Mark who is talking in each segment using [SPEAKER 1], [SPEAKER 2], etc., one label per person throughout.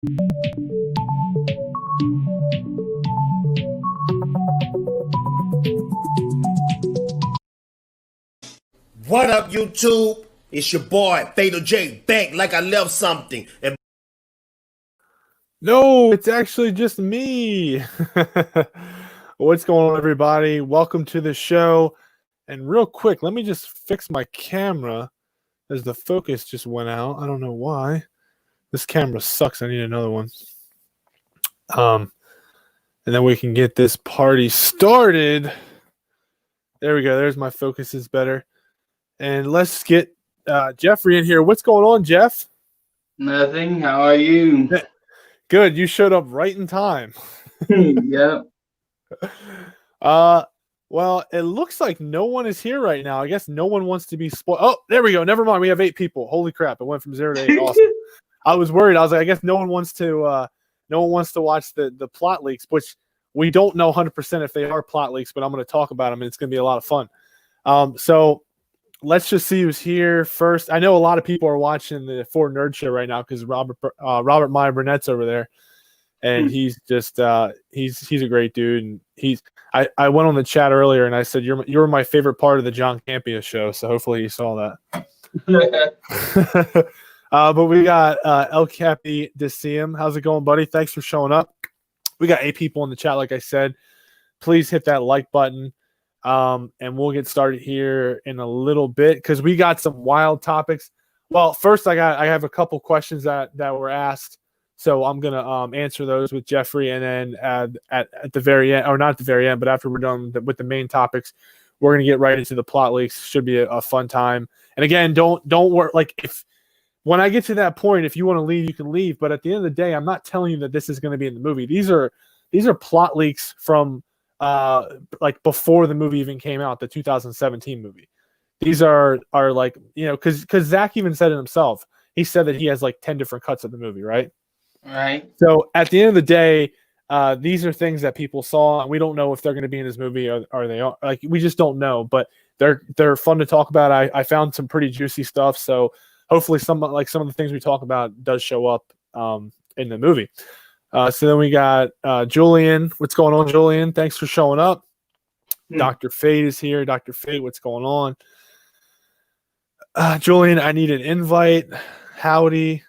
[SPEAKER 1] What up, YouTube? It's your boy, Fatal J, back like I left something. And
[SPEAKER 2] no, it's actually just me. What's going on, everybody? Welcome to the show. And real quick, let me just fix my camera as the focus just went out. I don't know why. This camera sucks. I need another one. And then we can get this party started. There we go. There's my focus is better. And let's get Jeffrey in here. What's going on, Jeff?
[SPEAKER 3] Nothing. How are you?
[SPEAKER 2] Good. You showed up right in time.
[SPEAKER 3] Yep.
[SPEAKER 2] Well, it looks like no one is here right now. I guess no one wants to be spoiled. Oh, there we go. Never mind. We have 8 people. Holy crap! It went from 0 to 8. Awesome. I was worried. I was like, I guess no one wants to watch the plot leaks, which we don't know 100% if they are plot leaks, but I'm going to talk about them, and it's going to be a lot of fun. So let's just see who's here first. I know a lot of people are watching the Four Nerd Show right now because Robert Meyer Burnett's over there, and he's just he's a great dude. And I went on the chat earlier and I said you're my favorite part of the John Campea show. So hopefully you saw that. But we got El Capi Decium. How's it going, buddy? Thanks for showing up. We got 8 people in the chat, like I said. Please hit that like button. And we'll get started here in a little bit because we got some wild topics. Well, first I have a couple questions that were asked, so I'm gonna answer those with Jeffrey, and then at the very end, or not at the very end, but after we're done with the main topics, we're gonna get right into the plot leaks. Should be a fun time. And again, don't worry. Like when I get to that point, if you want to leave, you can leave. But at the end of the day, I'm not telling you that this is going to be in the movie. These are plot leaks from like before the movie even came out, the 2017 movie. These are like, because Zach even said it himself. He said that he has like 10 different cuts of the movie, right?
[SPEAKER 3] Right.
[SPEAKER 2] So at the end of the day, these are things that people saw, and we don't know if they're going to be in this movie or they are. Like, we just don't know, but they're fun to talk about. I found some pretty juicy stuff, so hopefully some of the things we talk about does show up in the movie. So then we got Julian. What's going on, Julian? Thanks for showing up. Dr. Fate is here. Dr. Fate, what's going on? Julian, I need an invite. Howdy.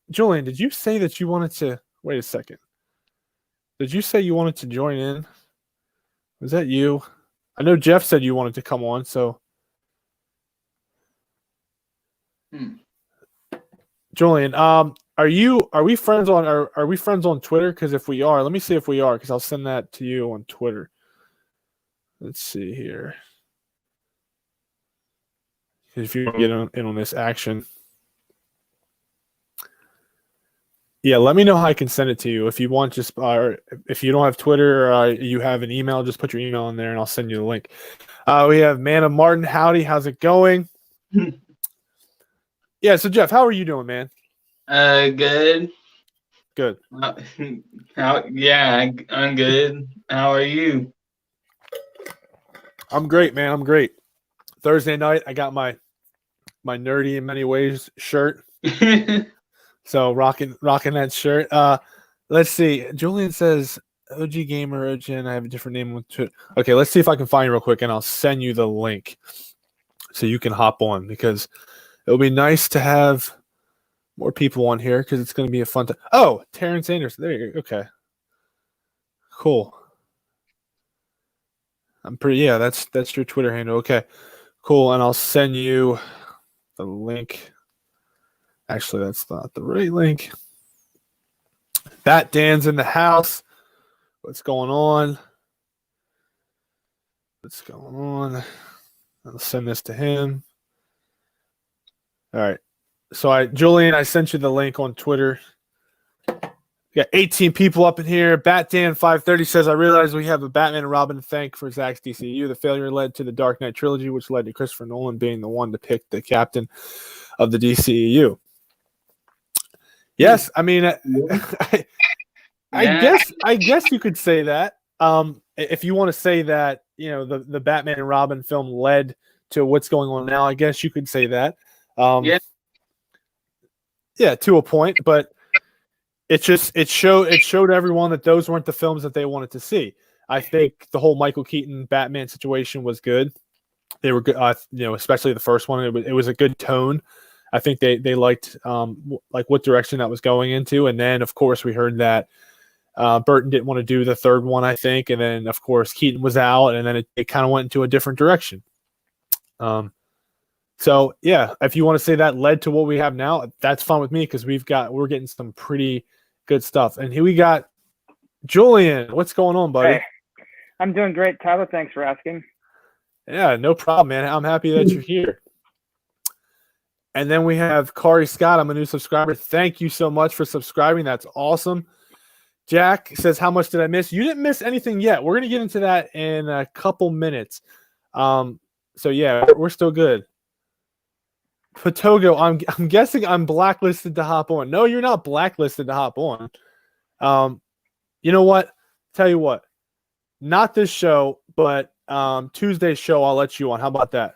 [SPEAKER 2] Julian, did you say that you wanted to... Wait a second. Did you say you wanted to join in? Was that you? I know Jeff said you wanted to come on, so... Julian, are we friends on Twitter? Because if we are, let me see if we are, because I'll send that to you on Twitter. Let's see here. If you get in on this action. Yeah, let me know how I can send it to you. If you want, just if you don't have Twitter or you have an email, just put your email in there and I'll send you the link. We have Man of Martin. Howdy, how's it going? Yeah, so Jeff, how are you doing, man?
[SPEAKER 3] Good.
[SPEAKER 2] Good.
[SPEAKER 3] Yeah, I'm good. How are you?
[SPEAKER 2] I'm great, man. I'm great. Thursday night, I got my nerdy in many ways shirt. So rocking that shirt. Let's see. Julian says OG Gamer OGN. I have a different name on Twitter. Okay, let's see if I can find you real quick, and I'll send you the link so you can hop on, because it'll be nice to have more people on here because it's going to be a fun time. Oh, Terrence Anderson. There you go. Okay. Cool. Yeah, that's your Twitter handle. Okay. Cool. And I'll send you the link. Actually, that's not the right link. Bat Dan's in the house. What's going on? I'll send this to him. All right. So Julian, I sent you the link on Twitter. We got 18 people up in here. Batdan 530 says, I realize we have a Batman and Robin to thank for Zach's DCU. The failure led to the Dark Knight trilogy, which led to Christopher Nolan being the one to pick the captain of the DCEU. Yes, I mean, I guess you could say that. If you want to say that, you know, the Batman and Robin film led to what's going on now, I guess you could say that. Yeah, to a point, but it showed everyone that those weren't the films that they wanted to see. I think the whole Michael Keaton Batman situation was good. They were good, especially the first one. It was a good tone. I think they liked like what direction that was going into, and then of course we heard that Burton didn't want to do the third one, I think, and then of course Keaton was out, and then it kind of went into a different direction. So yeah, if you want to say that led to what we have now, that's fine with me because we're getting some pretty good stuff. And here we got Julian. What's going on, buddy?
[SPEAKER 4] Hey, I'm doing great, Tyler. Thanks for asking.
[SPEAKER 2] Yeah, no problem, man. I'm happy that you're here. And then we have Kari Scott. I'm a new subscriber. Thank you so much for subscribing. That's awesome. Jack says, how much did I miss? You didn't miss anything yet. We're going to get into that in a couple minutes. So yeah, we're still good. Patogo, I'm guessing I'm blacklisted to hop on. No, you're not blacklisted to hop on. You know what? Tell you what. Not this show, but Tuesday's show I'll let you on. How about that?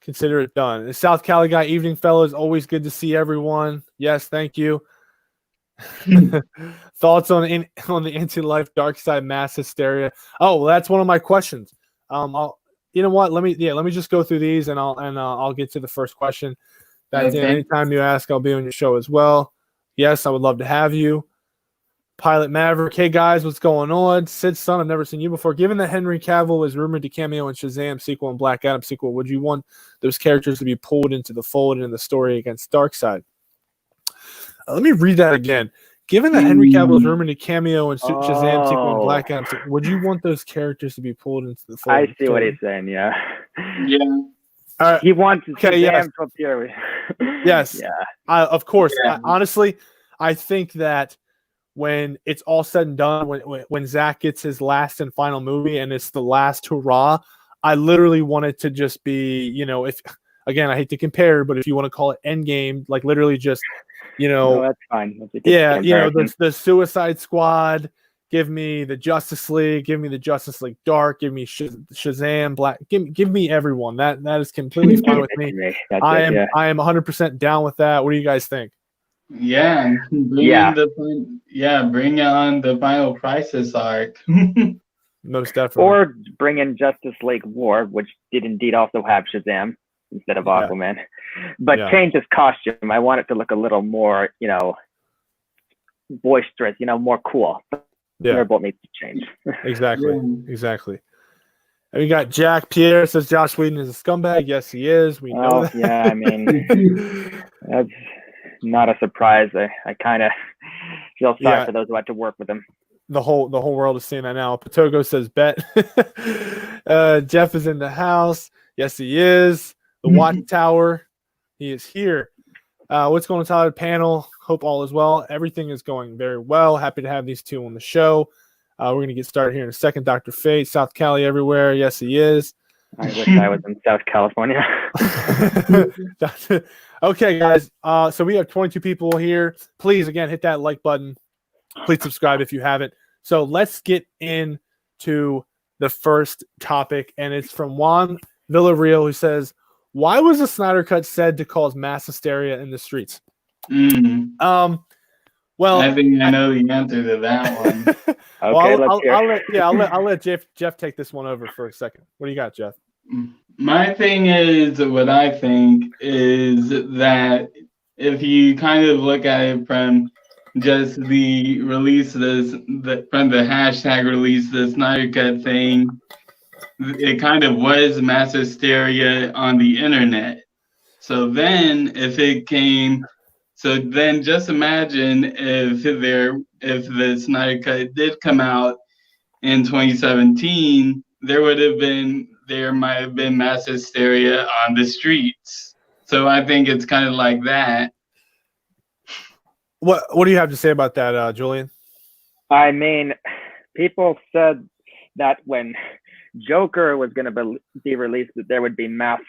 [SPEAKER 2] Consider it done. The South Cali guy, evening fellas. Always good to see everyone. Yes, thank you. Thoughts on the anti-life Darkseid mass hysteria? Oh, well, that's one of my questions. You know what? Let me just go through these and I'll get to the first question. That's it. Anytime you ask, I'll be on your show as well. Yes, I would love to have you. Pilot Maverick, hey guys, what's going on? Sid's son, I've never seen you before. Given that Henry Cavill is rumored to cameo in Shazam sequel and Black Adam sequel, would you want those characters to be pulled into the fold in the story against Darkseid? Let me read that again. Given that Henry Cavill is rumored to cameo in Shazam sequel and Black Adam sequel, would you want those characters to be pulled into the fold?
[SPEAKER 4] I see what he's saying, yeah.
[SPEAKER 3] Yeah.
[SPEAKER 4] He wants Shazam
[SPEAKER 2] yes.
[SPEAKER 4] to appear.
[SPEAKER 2] Yes.
[SPEAKER 4] Yeah.
[SPEAKER 2] Of course.
[SPEAKER 3] Yeah.
[SPEAKER 2] Honestly, I think that when it's all said and done, when Zach gets his last and final movie and it's the last hurrah, I literally want it to just be, if again, I hate to compare, but if you want to call it Endgame, like literally just,
[SPEAKER 4] No, that's fine. That's a good
[SPEAKER 2] yeah,
[SPEAKER 4] comparison.
[SPEAKER 2] the Suicide Squad, give me the Justice League, give me the Justice League Dark, give me Shazam, Black, give me everyone. That is completely fine with me. I am 100% down with that. What do you guys think?
[SPEAKER 3] Yeah. Bring on the Final Crisis arc.
[SPEAKER 2] Most definitely.
[SPEAKER 4] Or bring in Justice League War, which did indeed also have Shazam instead of Aquaman. But change his costume. I want it to look a little more, boisterous, more cool. Thunderbolt needs to change.
[SPEAKER 2] Exactly. And we got Jack Pierre says Josh Whedon is a scumbag. Yes, he is. We know that.
[SPEAKER 4] Yeah, I mean, that's not a surprise. I kind of feel sorry for those who had to work with him.
[SPEAKER 2] The whole world is seeing that now. Patogo says bet. Jeff is in the house. Yes, he is. The Watt Tower. He is here. What's going on, Tyler? Panel. Hope all is well. Everything is going very well. Happy to have these two on the show. We're going to get started here in a second. Dr. Fate, South Cali everywhere. Yes, he is.
[SPEAKER 4] I wish I was in South California.
[SPEAKER 2] Okay, guys. So we have 22 people here. Please, again, hit that like button. Please subscribe if you haven't. So let's get into the first topic, and it's from Juan Villarreal, who says, why was the Snydercut said to cause mass hysteria in the streets? Well,
[SPEAKER 3] I think I know the answer to that one.
[SPEAKER 4] Okay,
[SPEAKER 2] I'll let Jeff take this one over for a second. What do you got, Jeff?
[SPEAKER 3] My thing is, what I think is that if you kind of look at it from just the release from the hashtag release the Snydercut thing, it kind of was mass hysteria on the internet. So then just imagine if the Snydercut did come out in 2017, there might have been mass hysteria on the streets. So I think it's kind of like that.
[SPEAKER 2] What do you have to say about that, Julian?
[SPEAKER 4] I mean, people said that when Joker was going to be released, that there would be mass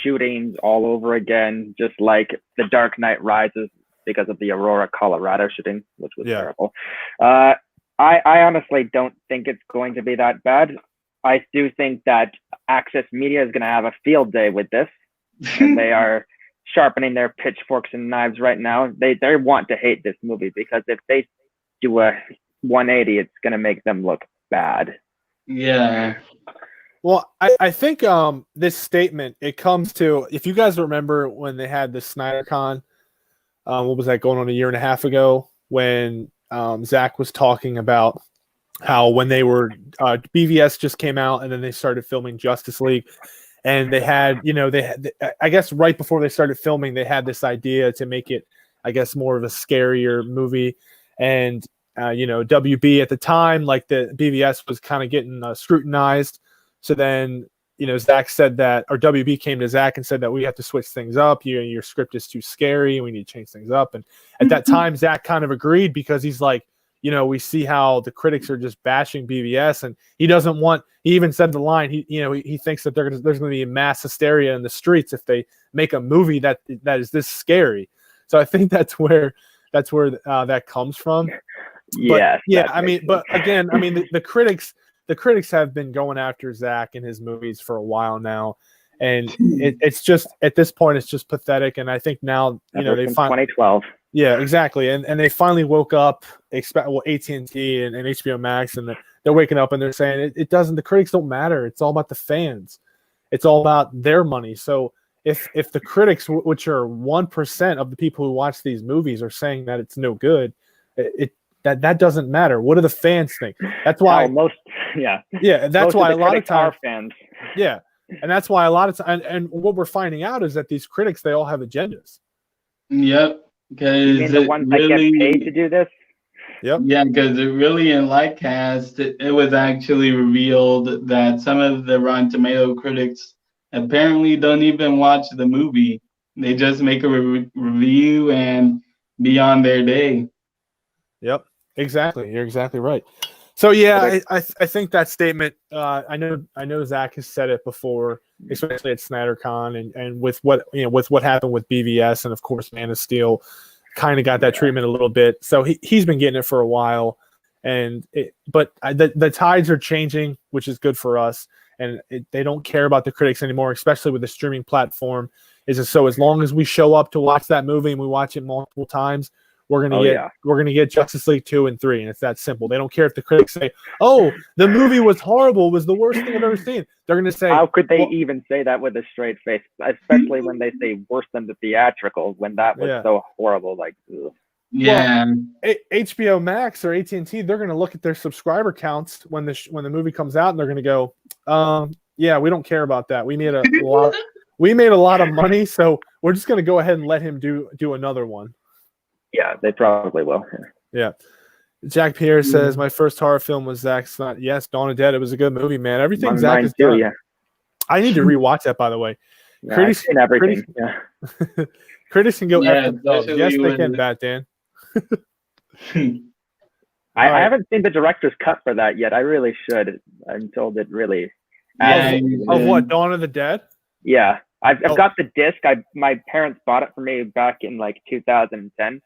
[SPEAKER 4] shootings all over again, just like The Dark Knight Rises because of the Aurora, Colorado shooting, which was terrible. I honestly don't think it's going to be that bad. I do think that Access Media is going to have a field day with this, and they are sharpening their pitchforks and knives right now. They want to hate this movie because if they do a 180, it's going to make them look bad.
[SPEAKER 3] Yeah.
[SPEAKER 2] Well, I think this statement, it comes to, if you guys remember when they had the Snydercon, what was that, going on a year and a half ago, when Zach was talking about how when they were, BVS just came out and then they started filming Justice League, and they had, I guess right before they started filming, they had this idea to make it, I guess, more of a scarier movie. And, WB at the time, like the BVS was kind of getting scrutinized. So then, Zach said that, or WB came to Zach and said that we have to switch things up. Your script is too scary. We need to change things up. And at that time, Zach kind of agreed because he's like, we see how the critics are just bashing BVS, and he doesn't want. He even said the line. He thinks that there's going to be mass hysteria in the streets if they make a movie that is this scary. So I think that's where that comes from.
[SPEAKER 4] Yes.
[SPEAKER 2] Yeah. But again, the critics have been going after Zach and his movies for a while now, and it's just, at this point, it's just pathetic. And I think now, they finally
[SPEAKER 4] 2012.
[SPEAKER 2] Yeah, exactly. And they finally woke up, AT&T and HBO Max, and they're waking up and they're saying the critics don't matter. It's all about the fans. It's all about their money. So if the critics, which are 1% of the people who watch these movies, are saying that it's no good, that doesn't matter. What do the fans think? That's why that's why a lot of times
[SPEAKER 4] fans.
[SPEAKER 2] Yeah. And that's why a lot of times, and what we're finding out is that these critics, they all have agendas.
[SPEAKER 3] Yep. Because
[SPEAKER 4] the ones that get paid to do this?
[SPEAKER 2] Yep.
[SPEAKER 3] Yeah, because really in Livecast, it was actually revealed that some of the Rotten Tomato critics apparently don't even watch the movie. They just make a review and be on their day.
[SPEAKER 2] Yep, exactly. You're exactly right. So yeah, I think that statement. I know Zach has said it before, especially at SnyderCon, and with what happened with BVS, and of course Man of Steel, kind of got that treatment a little bit. So he's been getting it for a while, but the tides are changing, which is good for us, and they don't care about the critics anymore, especially with the streaming platform. So as long as we show up to watch that movie and we watch it multiple times, we're gonna get Justice League 2 and 3, and it's that simple. They don't care if the critics say, "Oh, the movie was horrible, it was the worst thing I've ever seen." They're gonna say,
[SPEAKER 4] "How could they even say that with a straight face?" Especially when they say worse than the theatricals, when that was so horrible. Like, ugh.
[SPEAKER 3] Yeah,
[SPEAKER 2] HBO Max or AT&T, they're gonna look at their subscriber counts when the movie comes out, and they're gonna go, "Yeah, we don't care about that. We made a lot. We made a lot of money, so we're just gonna go ahead and let him do another one."
[SPEAKER 4] Yeah, they probably will.
[SPEAKER 2] Yeah. Jack Pierre says, my first horror film was Zack Snyder. Yes, Dawn of Dead. It was a good movie, man. Everything Zack has done. Yeah. I need to rewatch that, by the way.
[SPEAKER 4] Yeah, I've seen everything.
[SPEAKER 2] Critics can go F themselves. Yes, they can, Batman.
[SPEAKER 4] I haven't seen the director's cut for that yet. I really should. I'm told it really.
[SPEAKER 2] Of what? Dawn of the Dead?
[SPEAKER 4] Yeah. I've got the disc. My parents bought it for me back in like 2010.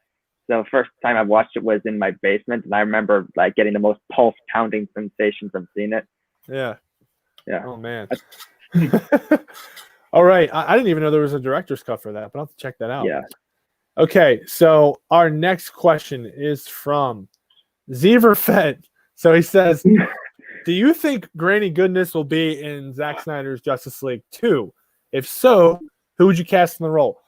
[SPEAKER 4] So first time I watched it was in my basement, and I remember like getting the most pulse pounding sensation from seeing it.
[SPEAKER 2] Yeah.
[SPEAKER 4] Yeah.
[SPEAKER 2] Oh man. All right. I didn't even know there was a director's cut for that, but I'll have to check that out.
[SPEAKER 4] Yeah.
[SPEAKER 2] Okay. So our next question is from Zeverfed. So he says, do you think Granny Goodness will be in Zack Snyder's Justice League 2? If so, who would you cast in the role?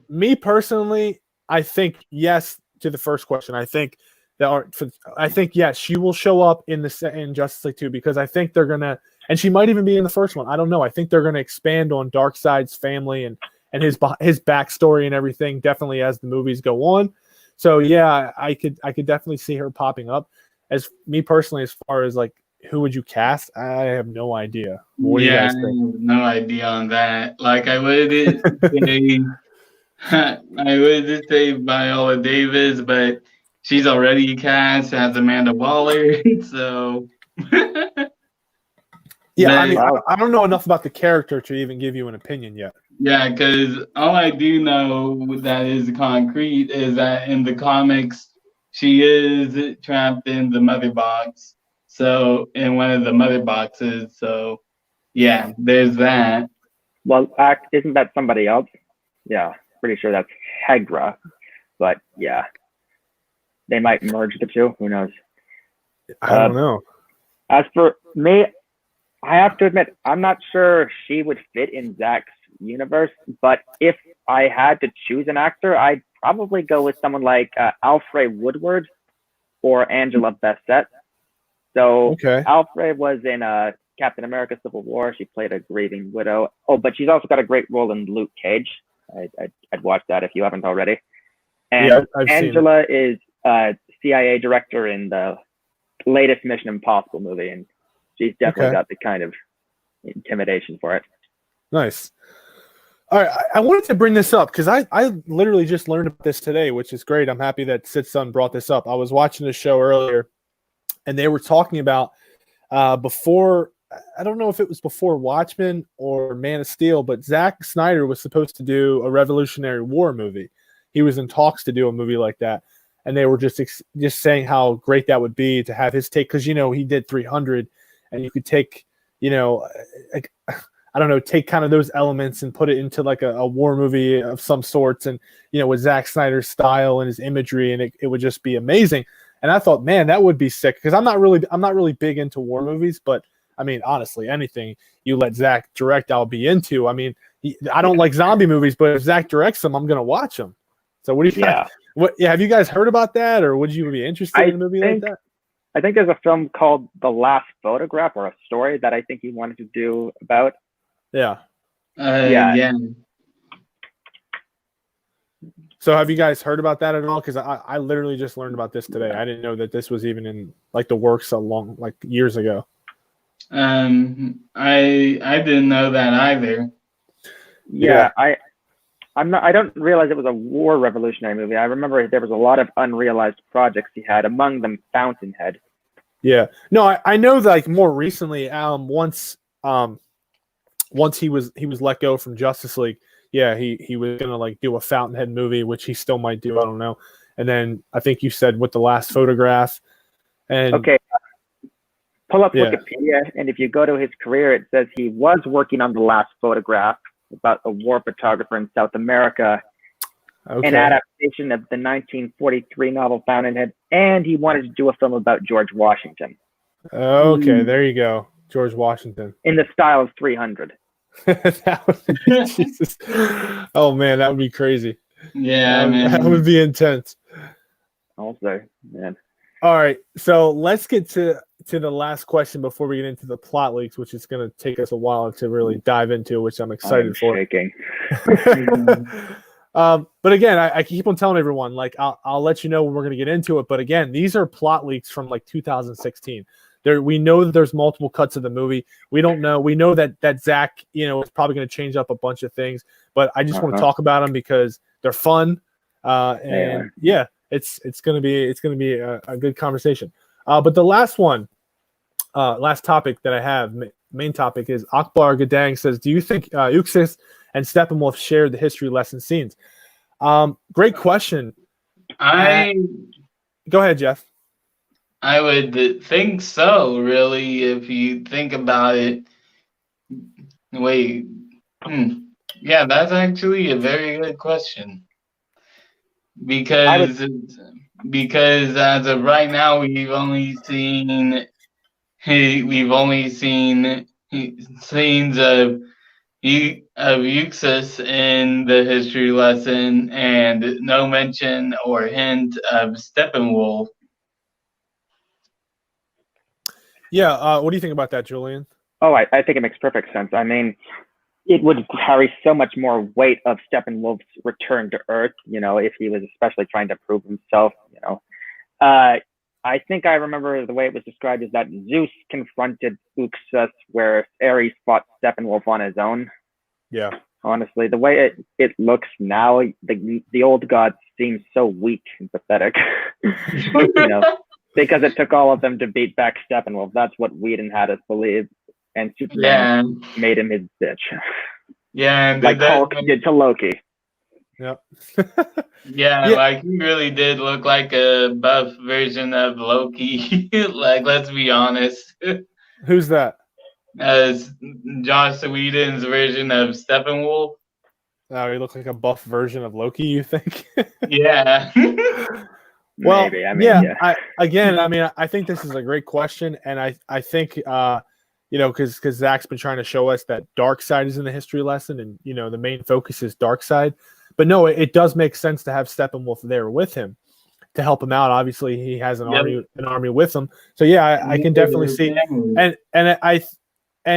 [SPEAKER 2] Me personally, I think yes to the first question. I think yes, she will show up in Justice League 2 because I think they're gonna, and she might even be in the first one. I don't know. I think they're gonna expand on Darkseid's family and his backstory and everything definitely as the movies go on. So yeah, I could definitely see her popping up. As me personally, as far as like who would you cast, I have no idea. What do you guys think?
[SPEAKER 3] I have no idea on that. Like I would say. I would say Viola Davis, but she's already cast as Amanda Waller, so.
[SPEAKER 2] Yeah, I mean, I don't know enough about the character to even give you an opinion yet.
[SPEAKER 3] Yeah, because all I do know that is concrete is that in the comics, she is trapped in the mother box. So, in one of the mother boxes. So, yeah, there's that.
[SPEAKER 4] Well, isn't that somebody else? Yeah, pretty sure that's Hegra. But yeah, they might merge the two. Who knows?
[SPEAKER 2] I don't know.
[SPEAKER 4] As for me, I have to admit, I'm not sure she would fit in Zach's universe. But if I had to choose an actor, I'd probably go with someone like Alfred Woodward or Angela Bassett. So
[SPEAKER 2] Okay.
[SPEAKER 4] Alfred was in Captain America: Civil War. She played a grieving widow. Oh, but she's also got a great role in Luke Cage. I'd watch that if you haven't already. And
[SPEAKER 2] Yeah, I've seen
[SPEAKER 4] Angela is CIA director in the latest Mission Impossible movie, and she's definitely got the kind of intimidation for it.
[SPEAKER 2] Nice. All right, I wanted to bring this up because I literally just learned about this today, which is great. I'm happy that Sitsun brought this up. I was watching the show earlier, and they were talking about before, I don't know if it was before Watchmen or Man of Steel, but Zack Snyder was supposed to do a Revolutionary War movie. He was in talks to do a movie like that, and they were just saying how great that would be to have his take, because, you know, he did 300, and you could take, you know, I don't know, take kind of those elements and put it into like a war movie of some sorts, and, you know, with Zack Snyder's style and his imagery, and it would just be amazing. And I thought, man, that would be sick, because I'm not really big into war movies, but I mean, honestly, anything you let Zack direct, I'll be into. I mean, I don't like zombie movies, but if Zack directs them, I'm gonna watch them. So what do you?
[SPEAKER 4] Yeah.
[SPEAKER 2] Have you guys heard about that, or would you be interested in a movie like that?
[SPEAKER 4] I think there's a film called The Last Photograph, or a story that I think he wanted to do about.
[SPEAKER 2] Yeah.
[SPEAKER 3] Yeah.
[SPEAKER 2] So have you guys heard about that at all? Because I literally just learned about this today. I didn't know that this was even in like the works like years ago.
[SPEAKER 3] I didn't know that either.
[SPEAKER 4] Yeah. I don't realize it was a war revolutionary movie. I remember there was a lot of unrealized projects he had, among them Fountainhead.
[SPEAKER 2] Yeah. No, I know that, like, more recently, once he was let go from Justice League, yeah, he was gonna like do a Fountainhead movie, which he still might do. I don't know. And then I think you said with The Last Photograph. And
[SPEAKER 4] okay, pull up Wikipedia, and if you go to his career, it says he was working on The Last Photograph, about a war photographer in South America, an adaptation of the 1943 novel Fountainhead, and he wanted to do a film about George Washington.
[SPEAKER 2] Okay, there you go, George Washington,
[SPEAKER 4] in the style of 300.
[SPEAKER 2] That would be, Jesus. Oh man, that would be crazy.
[SPEAKER 3] Yeah, man,
[SPEAKER 2] that would be intense.
[SPEAKER 4] Also, man.
[SPEAKER 2] All right, so let's get to the last question before we get into the plot leaks, which is going to take us a while to really dive into, which I'm excited for.
[SPEAKER 4] Shaking.
[SPEAKER 2] But again, I keep on telling everyone, like, I'll let you know when we're going to get into it. But again, these are plot leaks from like 2016. We know that there's multiple cuts of the movie. We don't know. We know that Zack, you know, is probably going to change up a bunch of things. But I just want to talk about them because they're fun. And yeah, it's going to be a good conversation. But the last topic that I have, main topic, is Akbar Gadang says, do you think Uxas and Steppenwolf shared the history lesson scenes? Great question. Go ahead, Jeff.
[SPEAKER 3] I would think so, really, if you think about it. Wait. Yeah, that's actually a very good question. Because as of right now, we've only seen scenes of Uxas in the history lesson, and no mention or hint of Steppenwolf.
[SPEAKER 2] Yeah, what do you think about that, Julian?
[SPEAKER 4] Oh, I think it makes perfect sense. I mean, it would carry so much more weight of Steppenwolf's return to Earth, you know, if he was especially trying to prove himself, you know. I think I remember the way it was described is that Zeus confronted Uxas, where Ares fought Steppenwolf on his own.
[SPEAKER 2] Yeah.
[SPEAKER 4] Honestly, the way it looks now, the old gods seem so weak and pathetic. You know, because it took all of them to beat back Steppenwolf. That's what Whedon had us believe. And Superman made him his bitch.
[SPEAKER 3] Yeah, and
[SPEAKER 4] like Hulk did to Loki.
[SPEAKER 2] Yep.
[SPEAKER 3] Yeah, like he really did look like a buff version of Loki. Like, let's be honest.
[SPEAKER 2] Who's that?
[SPEAKER 3] As Joss Whedon's version of Steppenwolf.
[SPEAKER 2] Oh, he looked like a buff version of Loki, you think?
[SPEAKER 3] Yeah.
[SPEAKER 2] Well,
[SPEAKER 4] Maybe. I mean,
[SPEAKER 2] yeah.
[SPEAKER 4] yeah.
[SPEAKER 2] I mean, I think this is a great question, and I think because Zach's been trying to show us that Darkseid is in the history lesson, and the main focus is Darkseid. But no, it does make sense to have Steppenwolf there with him to help him out. Obviously, he has an army with him. So yeah, I can definitely see, and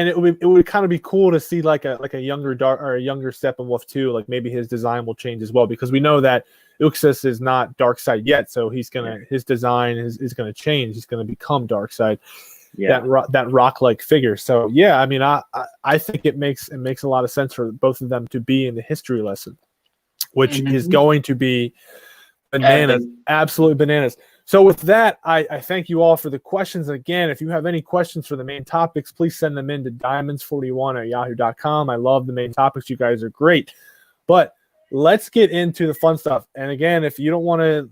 [SPEAKER 2] it would kind of be cool to see like a younger younger Steppenwolf too. Like maybe his design will change as well, because we know that Uxas is not Darkseid yet, so his design is gonna change. He's gonna become Darkseid.
[SPEAKER 4] Yeah.
[SPEAKER 2] That rock-like figure. So yeah, I mean, I think it makes a lot of sense for both of them to be in the history lesson, which is going to be bananas, absolutely bananas. So with that, I thank you all for the questions. And again, if you have any questions for the main topics, please send them in to diamonds41@yahoo.com. I love the main topics. You guys are great. But let's get into the fun stuff. And again, if you don't want to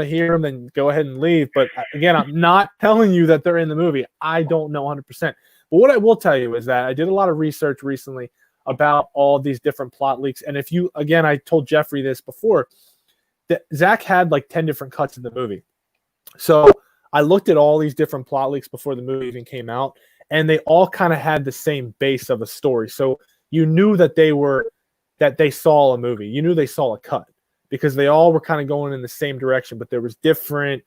[SPEAKER 2] hear them, then go ahead and leave. But again, I'm not telling you that they're in the movie. I don't know 100%. But what I will tell you is that I did a lot of research recently about all these different plot leaks. And I told Jeffrey this before, that Zach had like 10 different cuts in the movie. So I looked at all these different plot leaks before the movie even came out, and they all kind of had the same base of a story. So you knew that they saw a movie. You knew they saw a cut, because they all were kind of going in the same direction, but there was different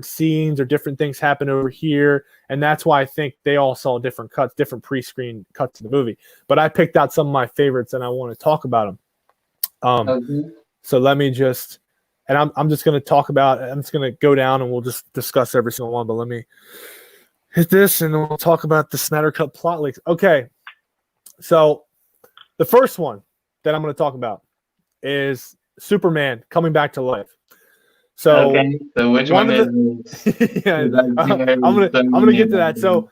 [SPEAKER 2] scenes or different things happen over here. And that's why I think they all saw different cuts, different pre-screen cuts of the movie. But I picked out some of my favorites, and I want to talk about them. So let me just, and I'm just going to talk about, I'm just going to go down and we'll just discuss every single one, but let me hit this and then we'll talk about the Snydercut plot leaks. Okay. So the first one that I'm going to talk about is Superman coming back to life. So,
[SPEAKER 3] so which one is
[SPEAKER 2] yeah, I'm gonna get to that. So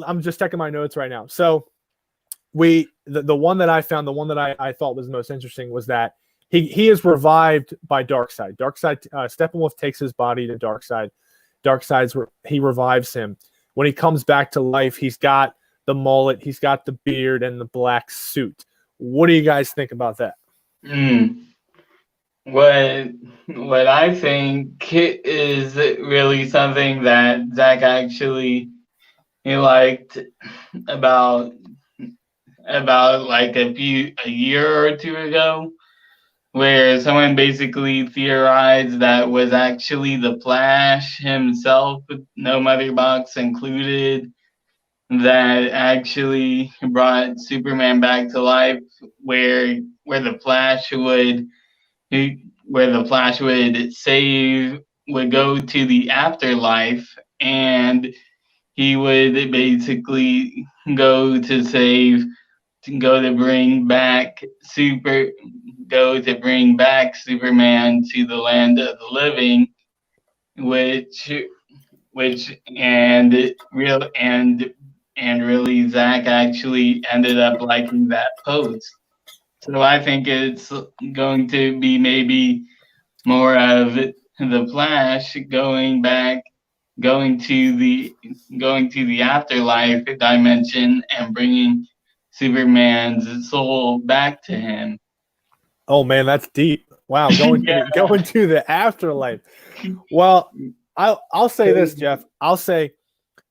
[SPEAKER 2] I'm just checking my notes right now. So the one that I found, the one that I thought was the most interesting was that he is revived by Darkseid. Steppenwolf takes his body to Darkseid. He revives him. When he comes back to life, he's got the mullet, he's got the beard, and the black suit. What do you guys think about that?
[SPEAKER 3] What I think is really something that Zach actually liked about like a year or two ago, where someone basically theorized that was actually the Flash himself, no mother box included, that actually brought Superman back to life, where the Flash would go to the afterlife, and he would basically go to bring back Superman to the land of the living, which really Zach actually ended up liking that post. So I think it's going to be maybe more of the Flash going to the afterlife dimension and bringing Superman's soul back to him.
[SPEAKER 2] Oh man, that's deep. Wow, going to the afterlife. Well, I'll say this, Jeff. I'll say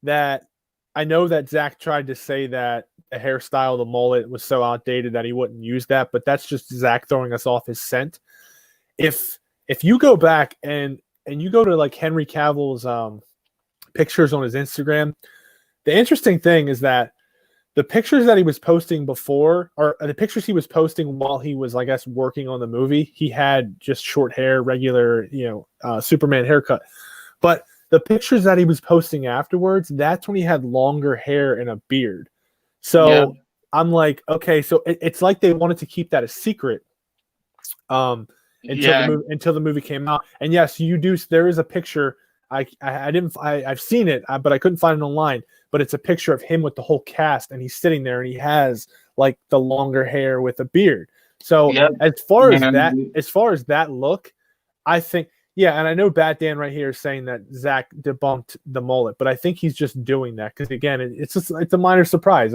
[SPEAKER 2] that I know that Zach tried to say that the hairstyle, the mullet, was so outdated that he wouldn't use that, but that's just Zach throwing us off his scent. If you go back and you go to like Henry Cavill's pictures on his Instagram, the interesting thing is that the pictures that he was posting before, or the pictures he was posting while he was, I guess, working on the movie, he had just short hair, regular, Superman haircut. But the pictures that he was posting afterwards, that's when he had longer hair and a beard. So I'm like, okay, so it's like they wanted to keep that a secret until the movie came out. And yes, you do. There is a picture. I've seen it, but I couldn't find it online. But it's a picture of him with the whole cast, and he's sitting there, and he has like the longer hair with a beard. So as far as that look, I think Yeah, and I know Bat Dan right here is saying that Zach debunked the mullet, but I think he's just doing that because again, it's a minor surprise.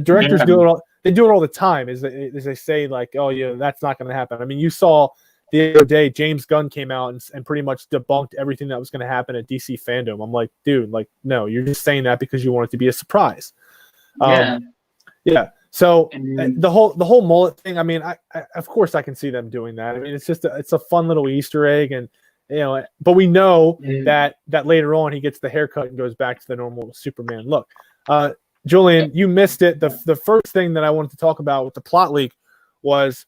[SPEAKER 2] Directors do it all; they do it all the time. Is they say like, "Oh, yeah, that's not going to happen." I mean, you saw the other day James Gunn came out and pretty much debunked everything that was going to happen at DC Fandom. I'm like, dude, like, no, you're just saying that because you want it to be a surprise. Yeah. So the whole mullet thing. I mean, I of course I can see them doing that. I mean, it's just it's a fun little Easter egg, and but we know that later on he gets the haircut and goes back to the normal Superman look. Julian, you missed it. The first thing that I wanted to talk about with the plot leak was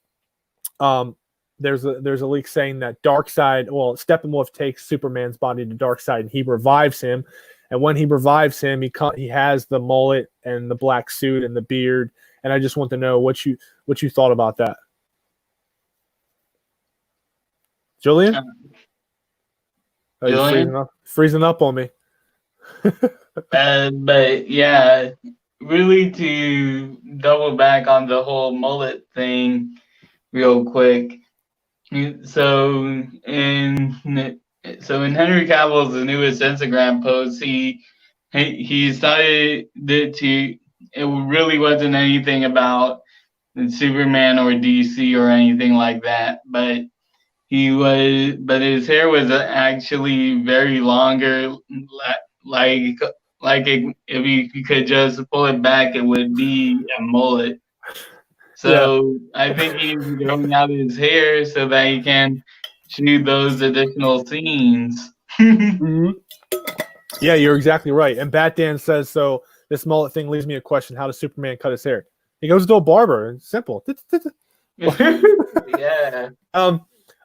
[SPEAKER 2] there's a leak saying that Darkseid, Steppenwolf takes Superman's body to Darkseid and he revives him. And when he revives him, he has the mullet and the black suit and the beard. And I just want to know what you thought about that. Julian? Oh, you're freezing up on me.
[SPEAKER 3] But yeah, really to double back on the whole mullet thing real quick. So in Henry Cavill's newest Instagram post, he started it really wasn't anything about Superman or DC or anything like that, but his hair was actually very longer, if you could just pull it back, it would be a mullet. So yeah. I think he's growing out his hair so that he can shoot those additional scenes.
[SPEAKER 2] Mm-hmm. Yeah, you're exactly right. And Bat Dan says, so this mullet thing leaves me a question. How does Superman cut his hair? He goes to a barber. It's simple.
[SPEAKER 3] Yeah.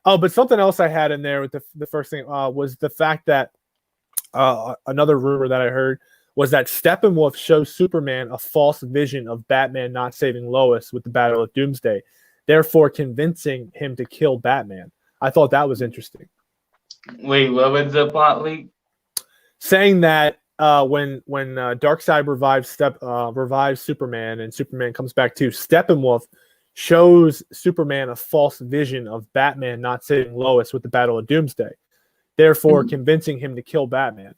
[SPEAKER 2] But something else I had in there with the first thing was the fact that another rumor that I heard was that Steppenwolf shows Superman a false vision of Batman not saving Lois with the Battle of Doomsday, therefore convincing him to kill Batman. I thought that was interesting.
[SPEAKER 3] Wait, what was the plot leak?
[SPEAKER 2] Saying that when Darkseid revives Superman and Superman comes back to, Steppenwolf shows Superman a false vision of Batman not saving Lois with the Battle of Doomsday, therefore convincing him to kill Batman.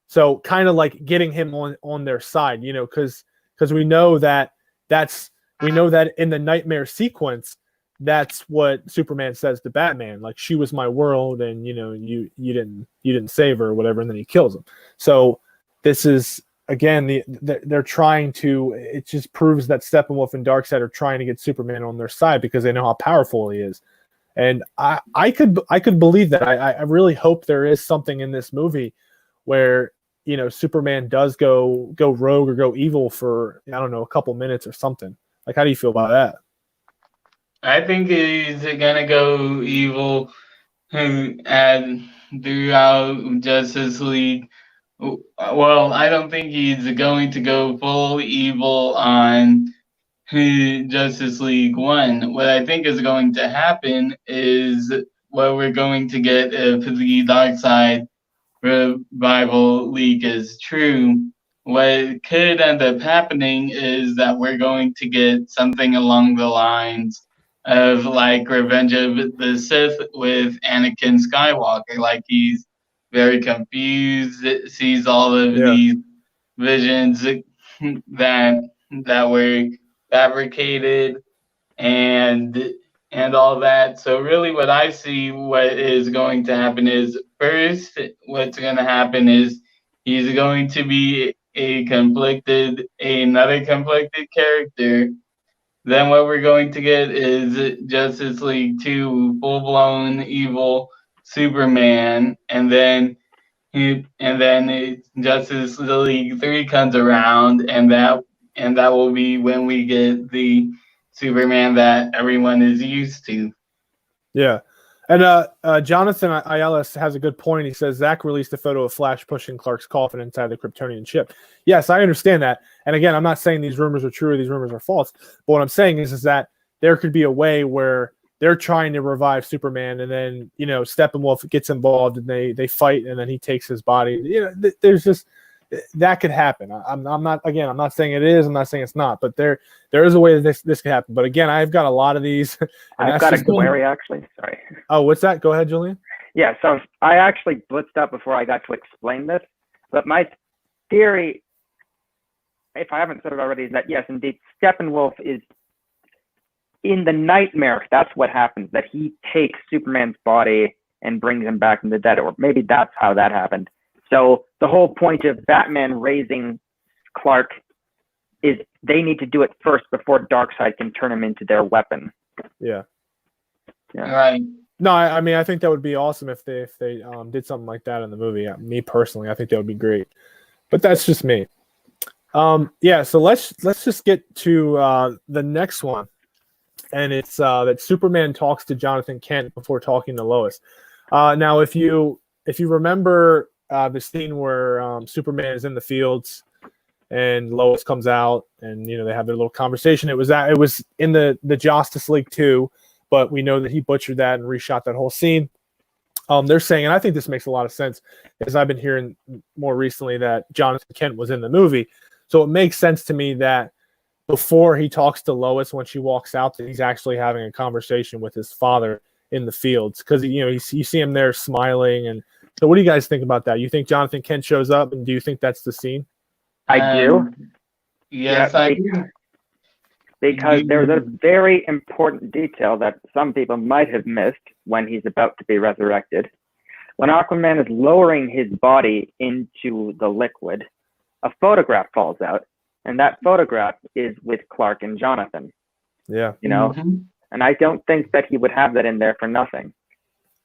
[SPEAKER 2] So kind of like getting him on their side, because we know that in the nightmare sequence, that's what Superman says to Batman, like, she was my world, and you didn't save her or whatever, and then he kills him. So this is again they're trying to. It just proves that Steppenwolf and Darkseid are trying to get Superman on their side because they know how powerful he is, and I could believe that. I really hope there is something in this movie where Superman does go rogue or go evil for, I don't know, a couple minutes or something. Like, how do you feel about that?
[SPEAKER 3] I think he's gonna go evil and throughout Justice League. Well, I don't think he's going to go full evil on Justice League 1. What I think is going to happen is what we're going to get if the Darkseid revival leak is true. What could end up happening is that we're going to get something along the lines of like Revenge of the Sith with Anakin Skywalker. Like, he's very confused, sees all of these visions that were fabricated and all that. So really what I see what is going to happen is, first, what's going to happen is he's going to be another conflicted character. Then what we're going to get is Justice League 2 full-blown evil Superman, and then Justice League 3 comes around, and that will be when we get the Superman that everyone is used to.
[SPEAKER 2] Yeah. And Jonathan Ayala has a good point. He says Zach released a photo of Flash pushing Clark's coffin inside the Kryptonian ship. Yes, I understand that. And again, I'm not saying these rumors are true or these rumors are false. But what I'm saying is that there could be a way where they're trying to revive Superman, and then Steppenwolf gets involved and they fight, and then he takes his body. There's just that could happen. I'm not saying it is. I'm not saying it's not. But there is a way that this could happen. But again, I've got a lot of these.
[SPEAKER 4] I've got a query, actually. Sorry.
[SPEAKER 2] Oh, what's that? Go ahead, Julian.
[SPEAKER 4] Yeah, so I actually blitzed up before I got to explain this, but my theory, if I haven't said it already, is that yes, indeed, Steppenwolf is in the nightmare. That's what happens, that he takes Superman's body and brings him back from the dead, or maybe that's how that happened. So the whole point of Batman raising Clark is they need to do it first before Darkseid can turn him into their weapon.
[SPEAKER 2] Yeah.
[SPEAKER 3] Right.
[SPEAKER 2] No, I mean, I think that would be awesome if they did something like that in the movie. Me personally, I think that would be great. But that's just me. Yeah. So let's just get to the next one, and it's that Superman talks to Jonathan Kent before talking to Lois. Now, if you remember the scene where Superman is in the fields and Lois comes out, and they have their little conversation. It was in the Justice League 2. But we know that he butchered that and reshot that whole scene. They're saying, and I think this makes a lot of sense, as I've been hearing more recently that Jonathan Kent was in the movie. So it makes sense to me that before he talks to Lois when she walks out, that he's actually having a conversation with his father in the fields. Because, you see him there smiling. And so what do you guys think about that? You think Jonathan Kent shows up, and do you think that's the scene?
[SPEAKER 4] I do.
[SPEAKER 3] Yes,
[SPEAKER 4] Yeah,
[SPEAKER 3] I do.
[SPEAKER 4] Because there's a very important detail that some people might have missed when he's about to be resurrected. When Aquaman is lowering his body into the liquid, a photograph falls out, and that photograph is with Clark and Jonathan.
[SPEAKER 2] Yeah.
[SPEAKER 4] And I don't think that he would have that in there for nothing.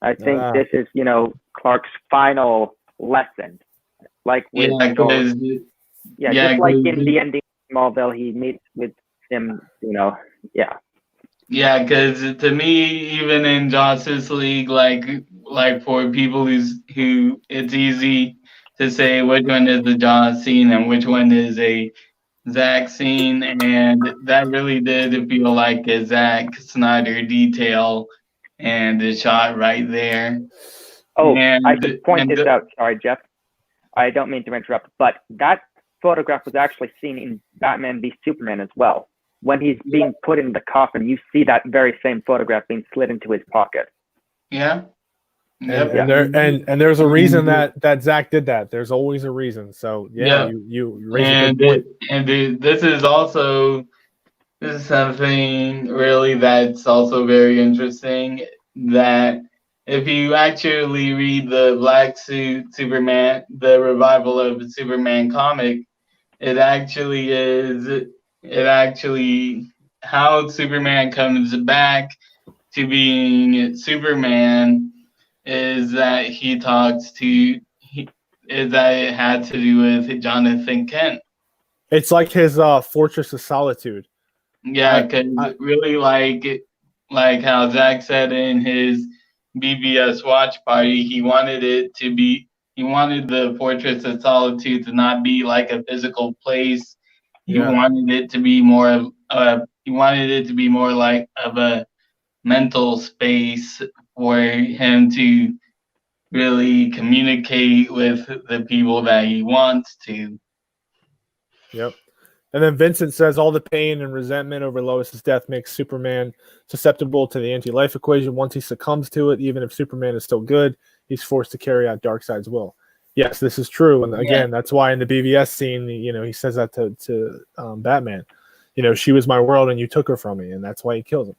[SPEAKER 4] I think this is, Clark's final lesson. Like with just like in the ending of Smallville, he meets with him,
[SPEAKER 3] Yeah, because to me, even in Justice League, like for people who it's easy to say which one is the John scene and which one is a Zack scene, and that really did feel like a Zack Snyder detail, and the shot right there.
[SPEAKER 4] Oh, I should point this out. Sorry, Jeff. I don't mean to interrupt, but that photograph was actually seen in Batman v Superman as well. When he's being put in the coffin, you see that very same photograph being slid into his pocket.
[SPEAKER 3] Yeah. Yep.
[SPEAKER 2] And there's a reason that Zach did that. There's always a reason. So you raise a good point.
[SPEAKER 3] This is something really that's also very interesting, that if you actually read the Black Suit Superman, the revival of the Superman comic, it actually how Superman comes back to being Superman is that it had to do with Jonathan Kent.
[SPEAKER 2] It's like his Fortress of Solitude.
[SPEAKER 3] Yeah, because really like how Zach said in his BBS watch party, he wanted the Fortress of Solitude to not be like a physical place. He wanted it to be more like of a mental space for him to really communicate with the people that he wants to.
[SPEAKER 2] Yep. And then Vincent says all the pain and resentment over Lois's death makes Superman susceptible to the anti-life equation. Once he succumbs to it, even if Superman is still good, he's forced to carry out Darkseid's will. Yes, this is true. And again, that's why in the BVS scene, he says that to Batman. She was my world and you took her from me. And that's why he kills him.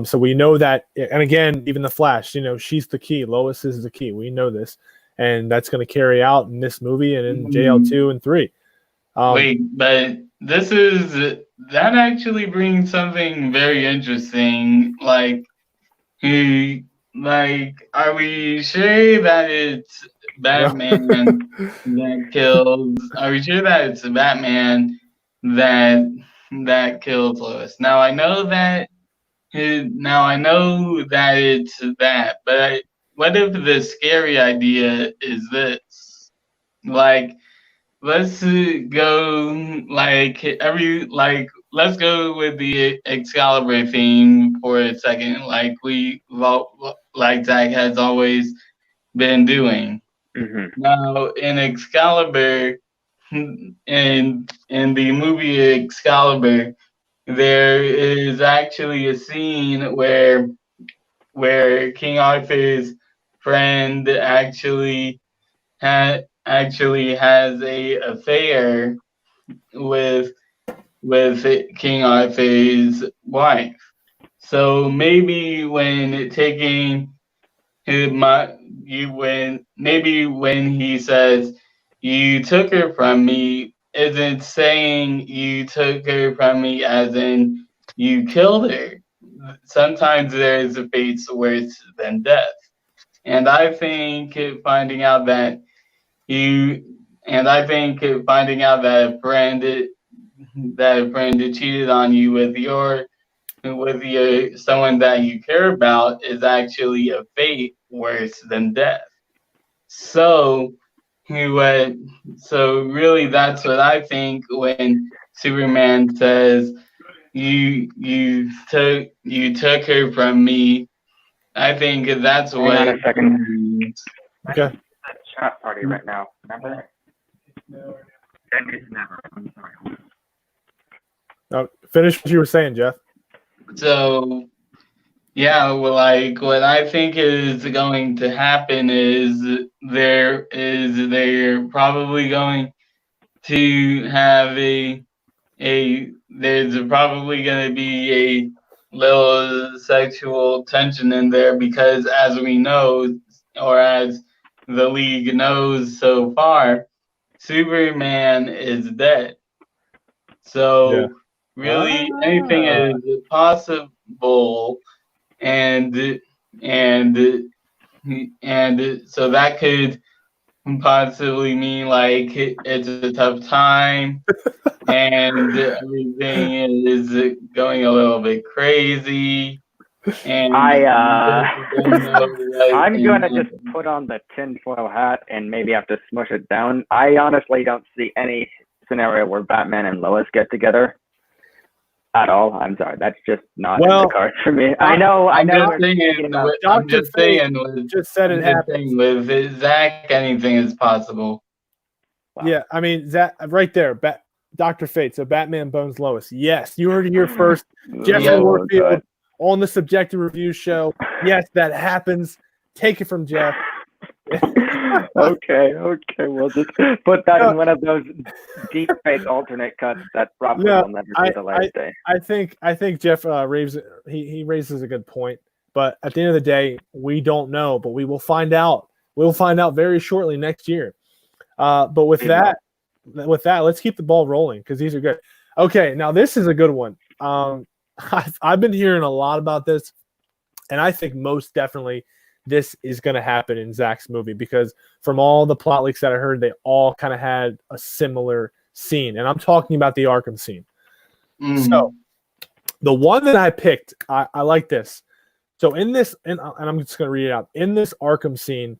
[SPEAKER 2] So we know that. And again, even the Flash, she's the key. Lois is the key. We know this. And that's going to carry out in this movie and in JL2 and 3.
[SPEAKER 3] Wait, but that actually brings something very interesting. Are we sure that it's Batman that kills? Are we sure that it's Batman that kills Lois? Now I know that it's that, but what if the scary idea is this? Let's go let's go with the Excalibur theme for a second, like Zach has always been doing.
[SPEAKER 4] Mm-hmm.
[SPEAKER 3] Now in Excalibur, in the movie Excalibur, there is actually a scene where King Arthur's friend actually has a affair with King Arthur's wife. So maybe when taking when he says you took her from me, isn't saying you took her from me as in you killed her. Sometimes there's a fate worse than death. And I think finding out that a friend cheated on you with your someone that you care about is actually a fate worse than death. So really that's what I think when Superman says you took her from me. I think that's what.
[SPEAKER 4] Hang on a second.
[SPEAKER 2] Okay.
[SPEAKER 4] Chat party right now. Remember? I'm sorry.
[SPEAKER 2] Finish what you were saying, Jeff.
[SPEAKER 3] So, yeah, well, like what I think is going to happen is they're probably going to have there's probably going to be a little sexual tension in there because as we know, or as the League knows so far, Superman is dead. So really anything is possible, and so that could possibly mean like it's a tough time and everything is going a little bit crazy. And
[SPEAKER 4] I'm gonna just put on the tinfoil hat and maybe have to smush it down. I honestly don't see any scenario where Batman and Lois get together at all. I'm sorry, that's just not in the cards for me. I know.
[SPEAKER 3] I'm just saying.
[SPEAKER 2] Just said it happened.
[SPEAKER 3] With Zach, anything is possible.
[SPEAKER 4] Wow.
[SPEAKER 2] Yeah, I mean that right there, Dr. Fate. So Batman bones Lois. Yes, you heard it here first. Jeffrey Warfield on the Subjective Review Show. Yes, that happens. Take it from Jeff.
[SPEAKER 4] Okay. We'll just put that in one of those deep fake alternate cuts that probably will never see the light of day.
[SPEAKER 2] I think Jeff he raises a good point. But at the end of the day, we don't know, but we will find out. We'll find out very shortly next year. But with that, let's keep the ball rolling because these are good. Okay, now this is a good one. I've been hearing a lot about this, and I think most definitely this is going to happen in Zach's movie because from all the plot leaks that I heard, they all kind of had a similar scene, and I'm talking about the Arkham scene. So the one that I picked, I like this. So in this, and I'm just going to read it out. In this Arkham scene,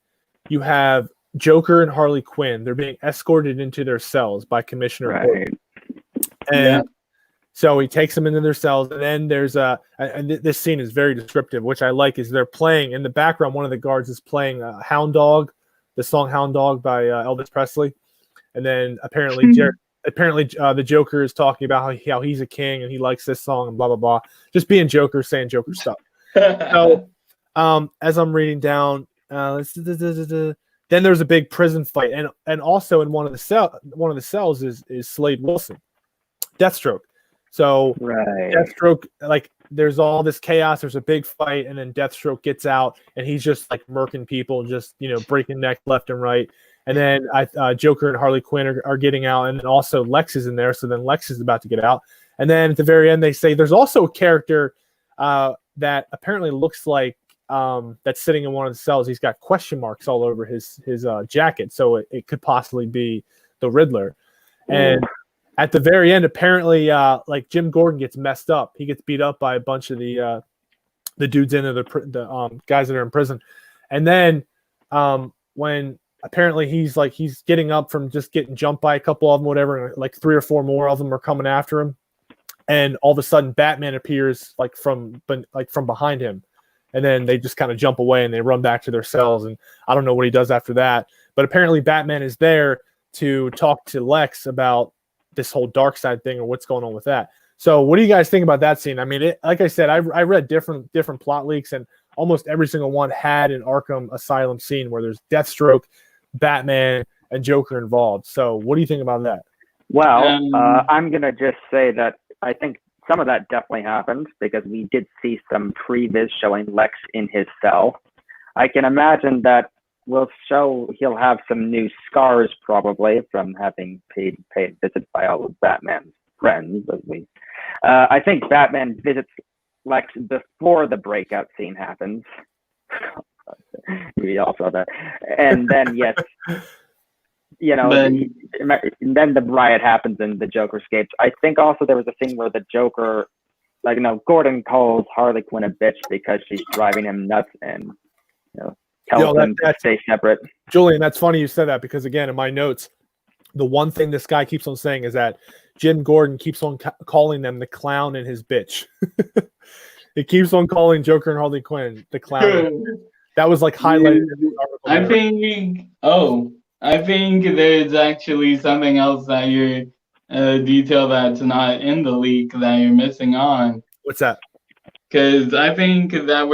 [SPEAKER 2] you have Joker and Harley Quinn. They're being escorted into their cells by Commissioner Gordon. And so he takes them into their cells, and then there's and this scene is very descriptive, which I like, is they're playing in the background. One of the guards is playing Hound Dog, the song Hound Dog by Elvis Presley. And then apparently the Joker is talking about how he's a king and he likes this song and blah, blah, blah. Just being Joker, saying Joker stuff. So as I'm reading down, then there's a big prison fight. And also in one of the cells is Slade Wilson, Deathstroke. So Deathstroke, like there's all this chaos, there's a big fight, and then Deathstroke gets out and he's just like murking people, just breaking neck left and right. And then Joker and Harley Quinn are getting out, and then also Lex is in there, so then Lex is about to get out. And then at the very end they say there's also a character that apparently looks like that's sitting in one of the cells. He's got question marks all over his jacket, so it could possibly be the Riddler. And at the very end, apparently, like Jim Gordon gets messed up. He gets beat up by a bunch of the dudes in the guys that are in prison. And then when apparently he's getting up from just getting jumped by a couple of them, whatever, and like 3 or 4 more of them are coming after him. And all of a sudden, Batman appears from behind him. And then they just kind of jump away and they run back to their cells. And I don't know what he does after that. But apparently, Batman is there to talk to Lex about this whole Darkseid thing or what's going on with that. So what do you guys think about that scene? I mean, like I said, I read different plot leaks, and almost every single one had an Arkham Asylum scene where there's Deathstroke, Batman, and Joker involved. So what do you think about that?
[SPEAKER 4] Well, I'm going to just say that I think some of that definitely happened because we did see some previs showing Lex in his cell. I can imagine that he'll have some new scars probably from having paid visits by all of Batman's friends. I think Batman visits Lex before the breakout scene happens. We all saw that. And then, yes, and then the riot happens and the Joker escapes. I think also there was a thing where the Joker, Gordon calls Harley Quinn a bitch because she's driving him nuts and, tells them to stay separate.
[SPEAKER 2] Julian, that's funny you said that because, again, in my notes, the one thing this guy keeps on saying is that Jim Gordon keeps on calling them the clown and his bitch. He keeps on calling Joker and Harley Quinn the clown. That was highlighted in the article.
[SPEAKER 3] I think there's actually something else that you're detail that's not in the leak that you're missing on.
[SPEAKER 2] What's that?
[SPEAKER 3] Because I think that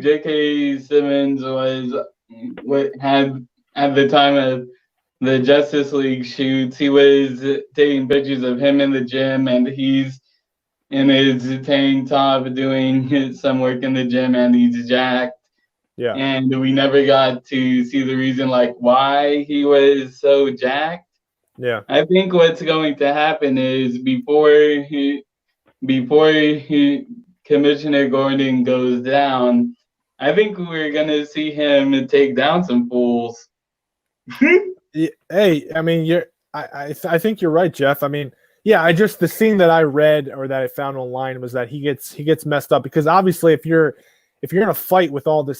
[SPEAKER 3] J.K. Simmons was what had at the time of the Justice League shoots, he was taking pictures of him in the gym, and he's in his tank top doing some work in the gym, and he's jacked.
[SPEAKER 2] Yeah.
[SPEAKER 3] And we never got to see the reason why he was so jacked.
[SPEAKER 2] Yeah.
[SPEAKER 3] I think what's going to happen is before Commissioner Gordon goes down, I think we're gonna see him take down some fools.
[SPEAKER 2] Hey, I mean, I think you're right, Jeff. I mean, yeah, the scene that I read or that I found online was that he gets messed up because obviously if you're in a fight with all the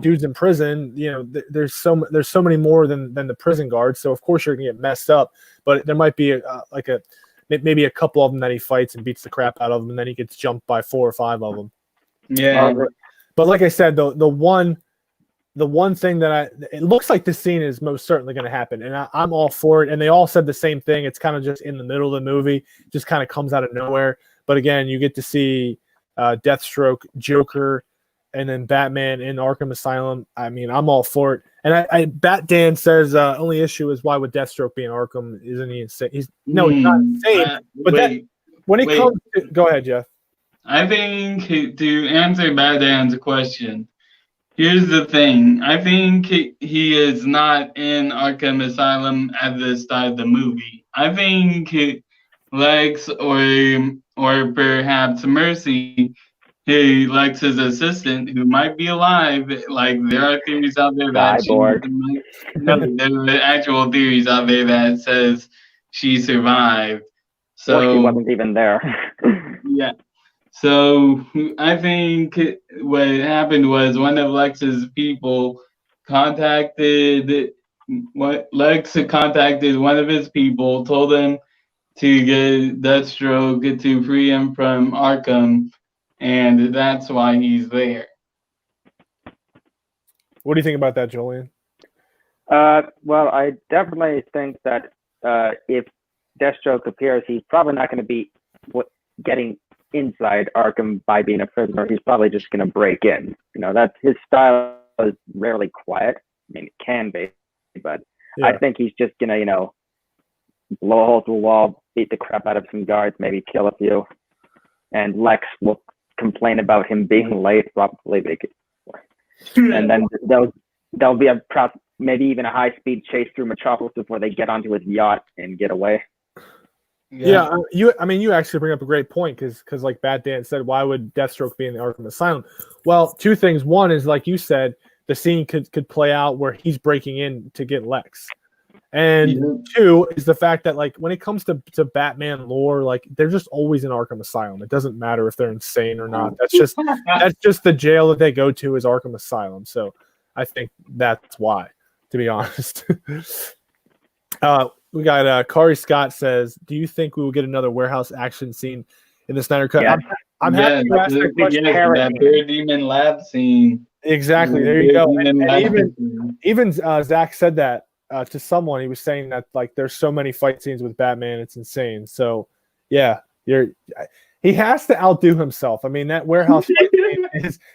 [SPEAKER 2] dudes in prison, there's so many more than the prison guards. So of course you're gonna get messed up. But there might be maybe a couple of them that he fights and beats the crap out of them, and then he gets jumped by 4 or 5 of them.
[SPEAKER 3] Yeah.
[SPEAKER 2] But like I said, the one thing that it looks like this scene is most certainly going to happen, and I'm all for it. And they all said the same thing. It's kind of just in the middle of the movie, just kind of comes out of nowhere. But again, you get to see Deathstroke, Joker, and then Batman in Arkham Asylum. I mean, I'm all for it. And Bat Dan says only issue is why would Deathstroke be in Arkham? Isn't he insane? He's not insane. But when it comes to, go ahead, Jeff.
[SPEAKER 3] I think to answer Bat Dan's question, here's the thing. I think he is not in Arkham Asylum at the start of the movie. I think Lex or perhaps Mercy, Lex's assistant, who might be alive. There are theories out there that there are actual theories out there that says she survived. So
[SPEAKER 4] or she wasn't even there.
[SPEAKER 3] Yeah. So I think what happened was one of Lex's people contacted one of his people, told him to get Deathstroke to free him from Arkham, and that's why he's there.
[SPEAKER 2] What do you think about that, Julian?
[SPEAKER 4] Well, I definitely think that if Deathstroke appears, he's probably not going to be getting inside Arkham by being a prisoner. He's probably just going to break in. That's his style is rarely quiet. I mean, it can be, but I think he's just going to, blow a hole through a wall, beat the crap out of some guards, maybe kill a few, and Lex will complain about him being late, probably. And then there'll be maybe even a high-speed chase through Metropolis before they get onto his yacht and get away.
[SPEAKER 2] Yeah, you actually bring up a great point because like Bat Dan said, why would Deathstroke be in the Arkham Asylum? Well, two things. One is, like you said, the scene could play out where he's breaking in to get Lex. And two is the fact that, when it comes to Batman lore, they're just always in Arkham Asylum. It doesn't matter if they're insane or not. That's just the jail that they go to is Arkham Asylum. So I think that's why, to be honest. We got Kari Scott says, do you think we will get another warehouse action scene in the Snyder Cut?
[SPEAKER 4] Yeah.
[SPEAKER 2] I'm happy you asked that question.
[SPEAKER 3] That Parademon lab scene.
[SPEAKER 2] Exactly. There you go. And even Zach said that to someone. He was saying that there's so many fight scenes with Batman, it's insane. So yeah, he has to outdo himself. I mean, that warehouse fight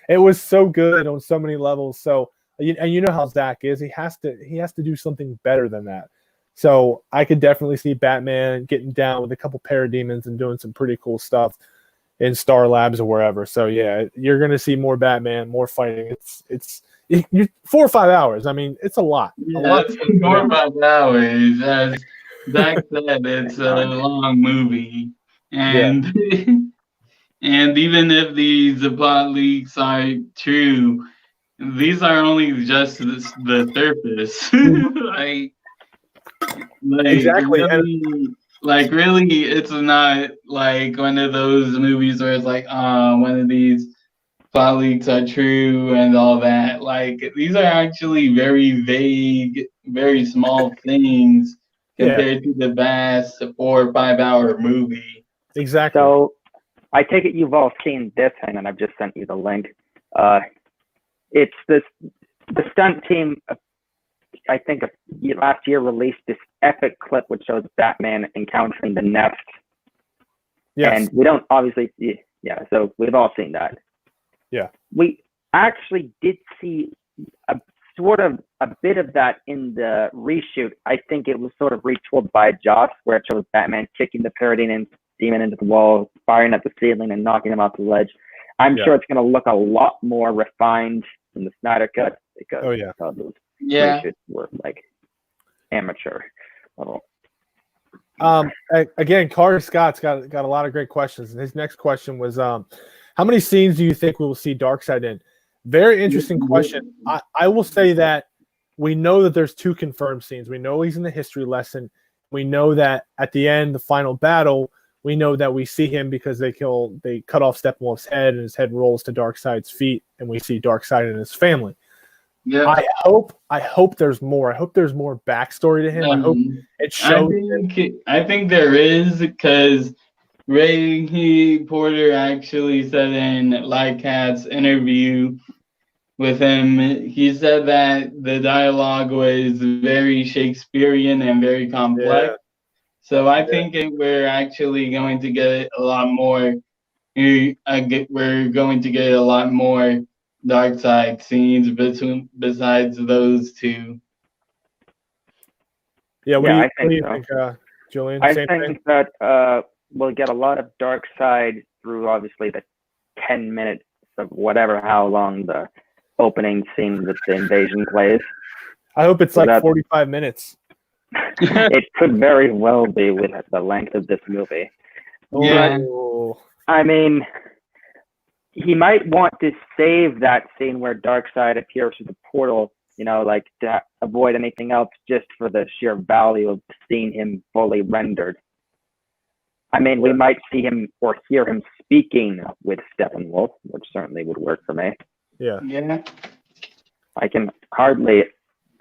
[SPEAKER 2] It was so good on so many levels. So, and you know how Zach is. He has to do something better than that. So I could definitely see Batman getting down with a couple parademons and doing some pretty cool stuff in Star Labs or wherever. So yeah, you're gonna see more Batman, more fighting. It's 4 or 5 hours. I mean, it's a lot.
[SPEAKER 3] Yeah,
[SPEAKER 2] A lot.
[SPEAKER 3] it's 4 or 5 hours. As Zach said, it's a long movie. And and even if these plot leaks are true, these are only just the surface.
[SPEAKER 2] Exactly.
[SPEAKER 3] Really, it's not like one of those movies where it's like, one of these plot leaks are true and all that. Like, these are actually very vague, very small things compared to the vast 4 or 5 hour movie.
[SPEAKER 2] Exactly.
[SPEAKER 4] So I take it you've all seen this, and I've just sent you the link. It's the stunt team. I think last year released this epic clip which shows Batman encountering the Nest.
[SPEAKER 2] Yes.
[SPEAKER 4] And we don't obviously see, so we've all seen that.
[SPEAKER 2] Yeah.
[SPEAKER 4] We actually did see a bit of that in the reshoot. I think it was sort of retooled by Joss, where it shows Batman kicking the parademon into the wall, firing at the ceiling, and knocking him off the ledge. I'm sure it's going to look a lot more refined in the Snyder cut because those reshoots were like amateur level.
[SPEAKER 2] Again, Carter Scott's got a lot of great questions, and his next question was, how many scenes do you think we will see Darkseid in? Very interesting question. I will say that we know that there's 2 confirmed scenes. We know he's in the history lesson. We know that at the end, the final battle, we know that we see him because they cut off Steppenwolf's head and his head rolls to Darkseid's feet, and we see Darkseid and his family. Yeah. I hope there's more. I hope there's more backstory to him. I hope it shows.
[SPEAKER 3] I think there is, because Ray Porter actually said in Lycat's interview with him, he said that the dialogue was very Shakespearean and very complex. Yeah. So I think we're actually going to get a lot more. We're going to get a lot more Darkseid scenes besides those 2.
[SPEAKER 2] Yeah, what do you think, Julian?
[SPEAKER 4] I think that we'll get a lot of Darkseid through obviously the 10 minutes of how long the opening scene with the invasion plays.
[SPEAKER 2] I hope it's 45 minutes.
[SPEAKER 4] It could very well be with the length of this movie.
[SPEAKER 3] Yeah.
[SPEAKER 4] But, I mean, he might want to save that scene where Darkseid appears through the portal, to avoid anything else, just for the sheer value of seeing him fully rendered. I mean, we might see him or hear him speaking with Steppenwolf, which certainly would work for me.
[SPEAKER 2] Yeah.
[SPEAKER 4] I can hardly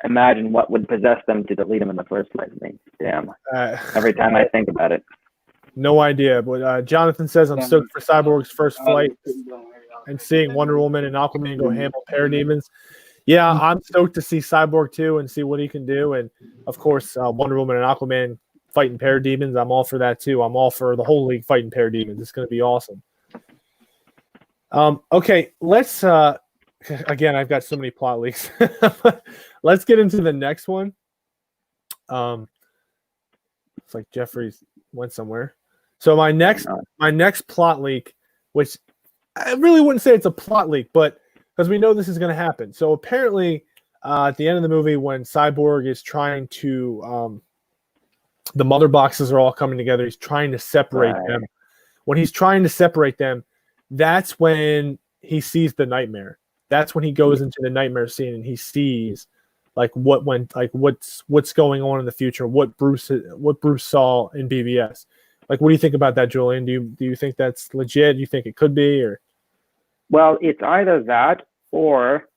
[SPEAKER 4] imagine what would possess them to delete him in the first place. I mean, damn. Every time I think about it.
[SPEAKER 2] No idea. But Jonathan says, I'm stoked for Cyborg's first flight and seeing Wonder Woman and Aquaman go ham on parademons. Yeah, I'm stoked to see Cyborg too and see what he can do. And of course, Wonder Woman and Aquaman fighting parademons. I'm all for that too. I'm all for the whole league fighting parademons. It's going to be awesome. Okay, let's again, I've got so many plot leaks. Let's get into the next one. It's like Jeffrey's went somewhere. So my next plot leak, which I really wouldn't say it's a plot leak, but because we know this is going to happen. So apparently, at the end of the movie, when Cyborg is trying to, the mother boxes are all coming together. He's trying to separate them. When he's trying to separate them, that's when he sees the nightmare. That's when he goes into the nightmare scene and he sees what's going on in the future, what Bruce saw in BVS. Like, what do you think about that, Julian? Do you think that's legit? Do you think it could be, or?
[SPEAKER 4] Well, it's either that or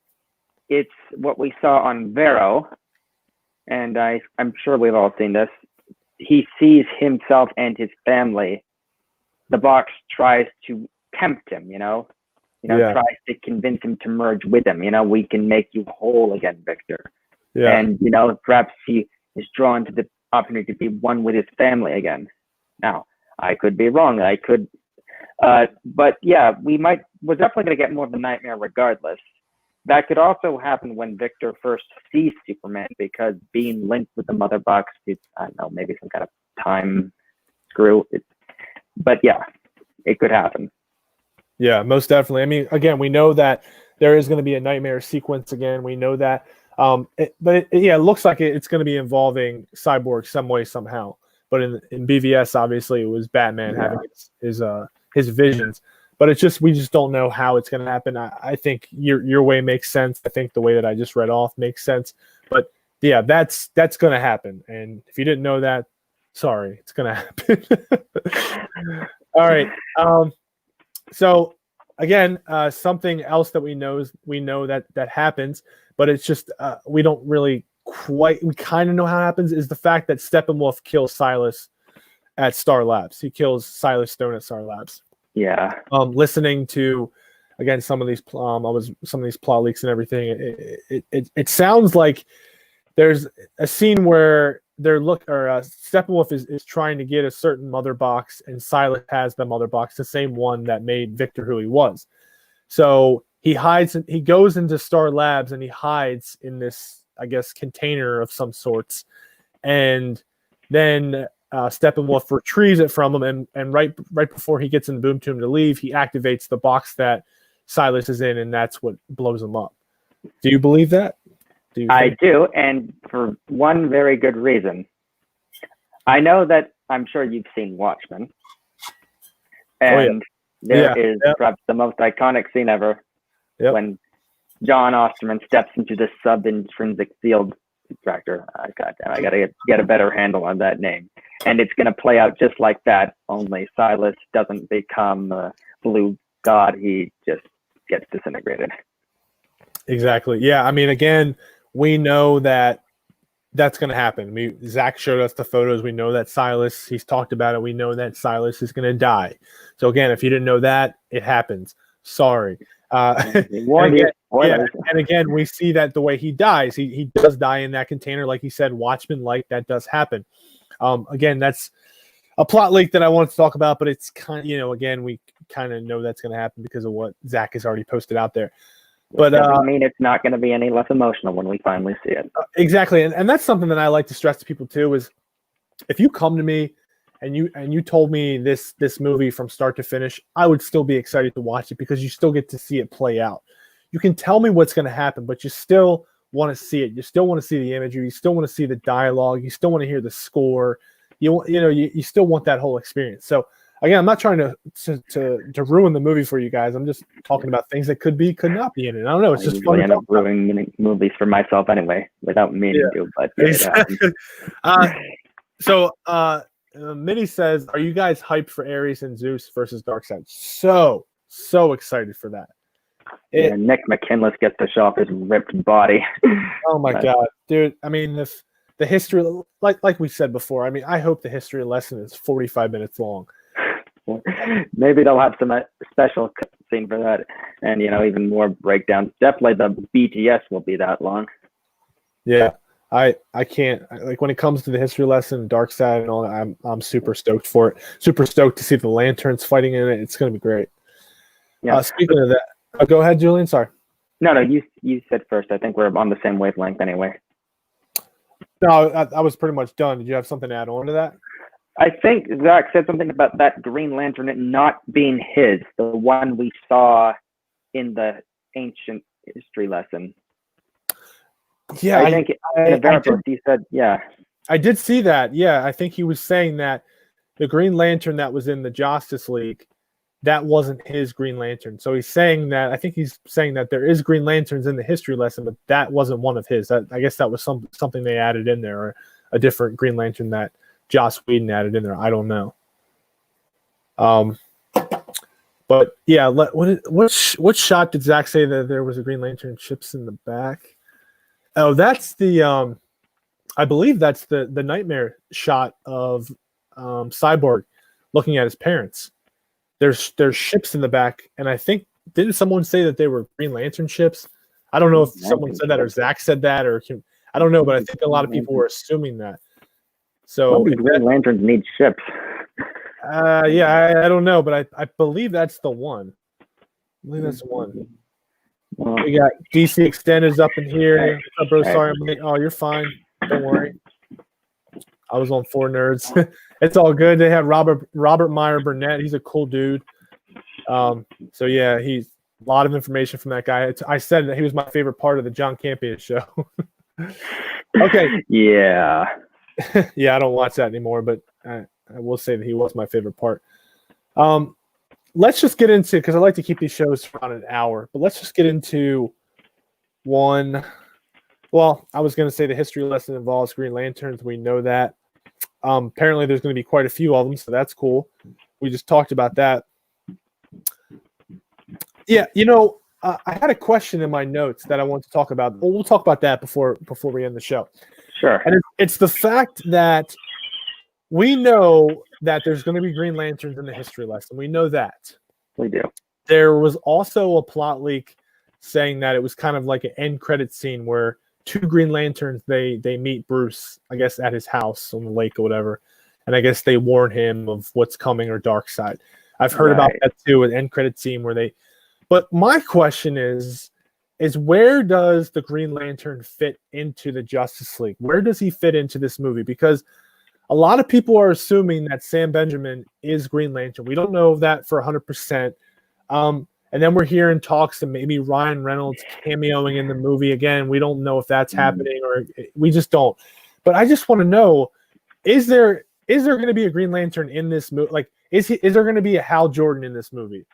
[SPEAKER 4] it's what we saw on Vero, and I'm sure we've all seen this. He sees himself and his family. The box tries to tempt him, tries to convince him to merge with him. We can make you whole again, Victor. Yeah. And, perhaps he is drawn to the opportunity to be one with his family again. Now, I could be wrong. I could, but yeah, we might was definitely going to get more of the nightmare regardless. That could also happen when Victor first sees Superman, because being linked with the mother box is, I don't know, maybe some kind of time screw. But yeah, it could happen.
[SPEAKER 2] Yeah, most definitely. I mean, again, we know that there is going to be a nightmare sequence again. We know that. It looks like it's going to be involving Cyborg some way, somehow. But in BVS, obviously, it was Batman having his visions. But we just don't know how it's going to happen. I think your way makes sense. I think the way that I just read off makes sense. But yeah, that's going to happen. And if you didn't know that, sorry, it's going to happen. All right. So again, something else that we know that happens, but it's just we don't really we kind of know how it happens, is the fact that Steppenwolf kills Silas at Star Labs. He kills Silas Stone at Star Labs.
[SPEAKER 4] Yeah.
[SPEAKER 2] Listening to again some of these plot leaks and everything, it sounds like there's a scene where Steppenwolf is trying to get a certain mother box, and Silas has the mother box, the same one that made Victor who he was. So he goes into Star Labs and he hides in this, I guess, container of some sorts, and then Steppenwolf retrieves it from him, and right before he gets in the boom tube to leave, he activates the box that Silas is in, and that's what blows him up. Do you believe that?
[SPEAKER 4] I do, and for one very good reason. I know that I'm sure you've seen Watchmen, and there is perhaps the most iconic scene ever when John Osterman steps into the sub-intrinsic field extractor. Goddamn, I gotta get a better handle on that name. And it's gonna play out just like that, only Silas doesn't become a blue god, he just gets disintegrated.
[SPEAKER 2] Exactly. Yeah, I mean, again, we know that that's going to happen. Zach showed us the photos. We know that Silas, he's talked about it. We know that Silas is going to die. So again, if you didn't know that, it happens. Sorry. And again, we see that the way he dies, he does die in that container. Like he said, Watchmen, like that does happen. Again, that's a plot leak that I wanted to talk about, but it's kind of, again, we kind of know that's going to happen because of what Zach has already posted out there. But
[SPEAKER 4] doesn't mean it's not going to be any less emotional when we finally see it.
[SPEAKER 2] Exactly, and that's something that I like to stress to people too. Is if you come to me and you told me this movie from start to finish, I would still be excited to watch it because you still get to see it play out. You can tell me what's going to happen, but you still want to see it. You still want to see the imagery. You still want to see the dialogue. You still want to hear the score. You still want that whole experience. So. Again, I'm not trying to ruin the movie for you guys. I'm just talking about things that could not be in it. I don't know. It's just fun.
[SPEAKER 4] I end up ruining movies for myself anyway, without meaning to. But
[SPEAKER 2] exactly. So Minnie says, "Are you guys hyped for Ares and Zeus versus Darkseid?" So excited for that.
[SPEAKER 4] Nick McKinless gets to show off his ripped body.
[SPEAKER 2] Oh my god, dude! I mean, the history, like we said before. I mean, I hope the history lesson is 45 minutes long.
[SPEAKER 4] Maybe they'll have some special scene for that, and even more breakdowns. Definitely the BTS will be that long.
[SPEAKER 2] Yeah, I can't, like, when it comes to the history lesson, Darkseid and all that, I'm super stoked for it. Super stoked to see the Lanterns fighting in it. It's going to be great. Yeah. Speaking of that, go ahead, Julian. Sorry.
[SPEAKER 4] No, you said first. I think we're on the same wavelength anyway.
[SPEAKER 2] No, I was pretty much done. Did you have something to add on to that?
[SPEAKER 4] I think Zach said something about that Green Lantern not being his, the one we saw in the ancient history lesson.
[SPEAKER 2] Yeah,
[SPEAKER 4] I think he said, yeah.
[SPEAKER 2] I did see that. Yeah, I think he was saying that the Green Lantern that was in the Justice League, that wasn't his Green Lantern. So he's saying that, I think he's saying that there is Green Lanterns in the history lesson, but that wasn't one of his. I guess that was something they added in there, or a different Green Lantern that Joss Whedon added in there. I don't know. But yeah, what shot did Zach say that there was a Green Lantern ships in the back? Oh, that's the I believe that's the nightmare shot of Cyborg looking at his parents. There's ships in the back, and I think, didn't someone say that they were Green Lantern ships? I don't know if someone said that or Zach said that, or I don't know, but I think a lot of people were assuming that. So
[SPEAKER 4] Green Lanterns need ships.
[SPEAKER 2] Yeah, I don't know, but I believe that's the one. believe that's the one.
[SPEAKER 4] Well,
[SPEAKER 2] We got DC Extended up in here. What's up, bro?
[SPEAKER 4] Hey.
[SPEAKER 2] Sorry, I'm late. Oh, you're fine. Don't worry. I was on 4 Nerds. It's all good. They have Robert Meyer Burnett. He's a cool dude. So yeah, he's a lot of information from that guy. I said that he was my favorite part of the John Campion show. Okay.
[SPEAKER 4] yeah.
[SPEAKER 2] Yeah, I don't watch that anymore, but I will say that he was my favorite part. Let's just get into, because I like to keep these shows around an hour, but let's just get into one. Well, I was going to say the history lesson involves Green Lanterns. We know that. Apparently, there's going to be quite a few of them, so that's cool. We just talked about that. Yeah, I had a question in my notes that I want to talk about. We'll talk about that before we end the show.
[SPEAKER 4] Sure.
[SPEAKER 2] And it's the fact that we know that there's going to be Green Lanterns in the history lesson. We know that.
[SPEAKER 4] We do.
[SPEAKER 2] There was also a plot leak saying that it was kind of like an end credit scene where 2 Green Lanterns, they meet Bruce, I guess, at his house on the lake or whatever. And I guess they warn him of what's coming or Darkseid. I've heard about that too, an end credit scene where they... But my question is where does the Green Lantern fit into the Justice League? Where does he fit into this movie? Because a lot of people are assuming that Sam Benjamin is Green Lantern. We don't know that for 100%. And then we're hearing talks of maybe Ryan Reynolds cameoing in the movie again. We don't know if that's happening, or we just don't. But I just want to know, is there going to be a Green Lantern in this movie? Like, is there going to be a Hal Jordan in this movie?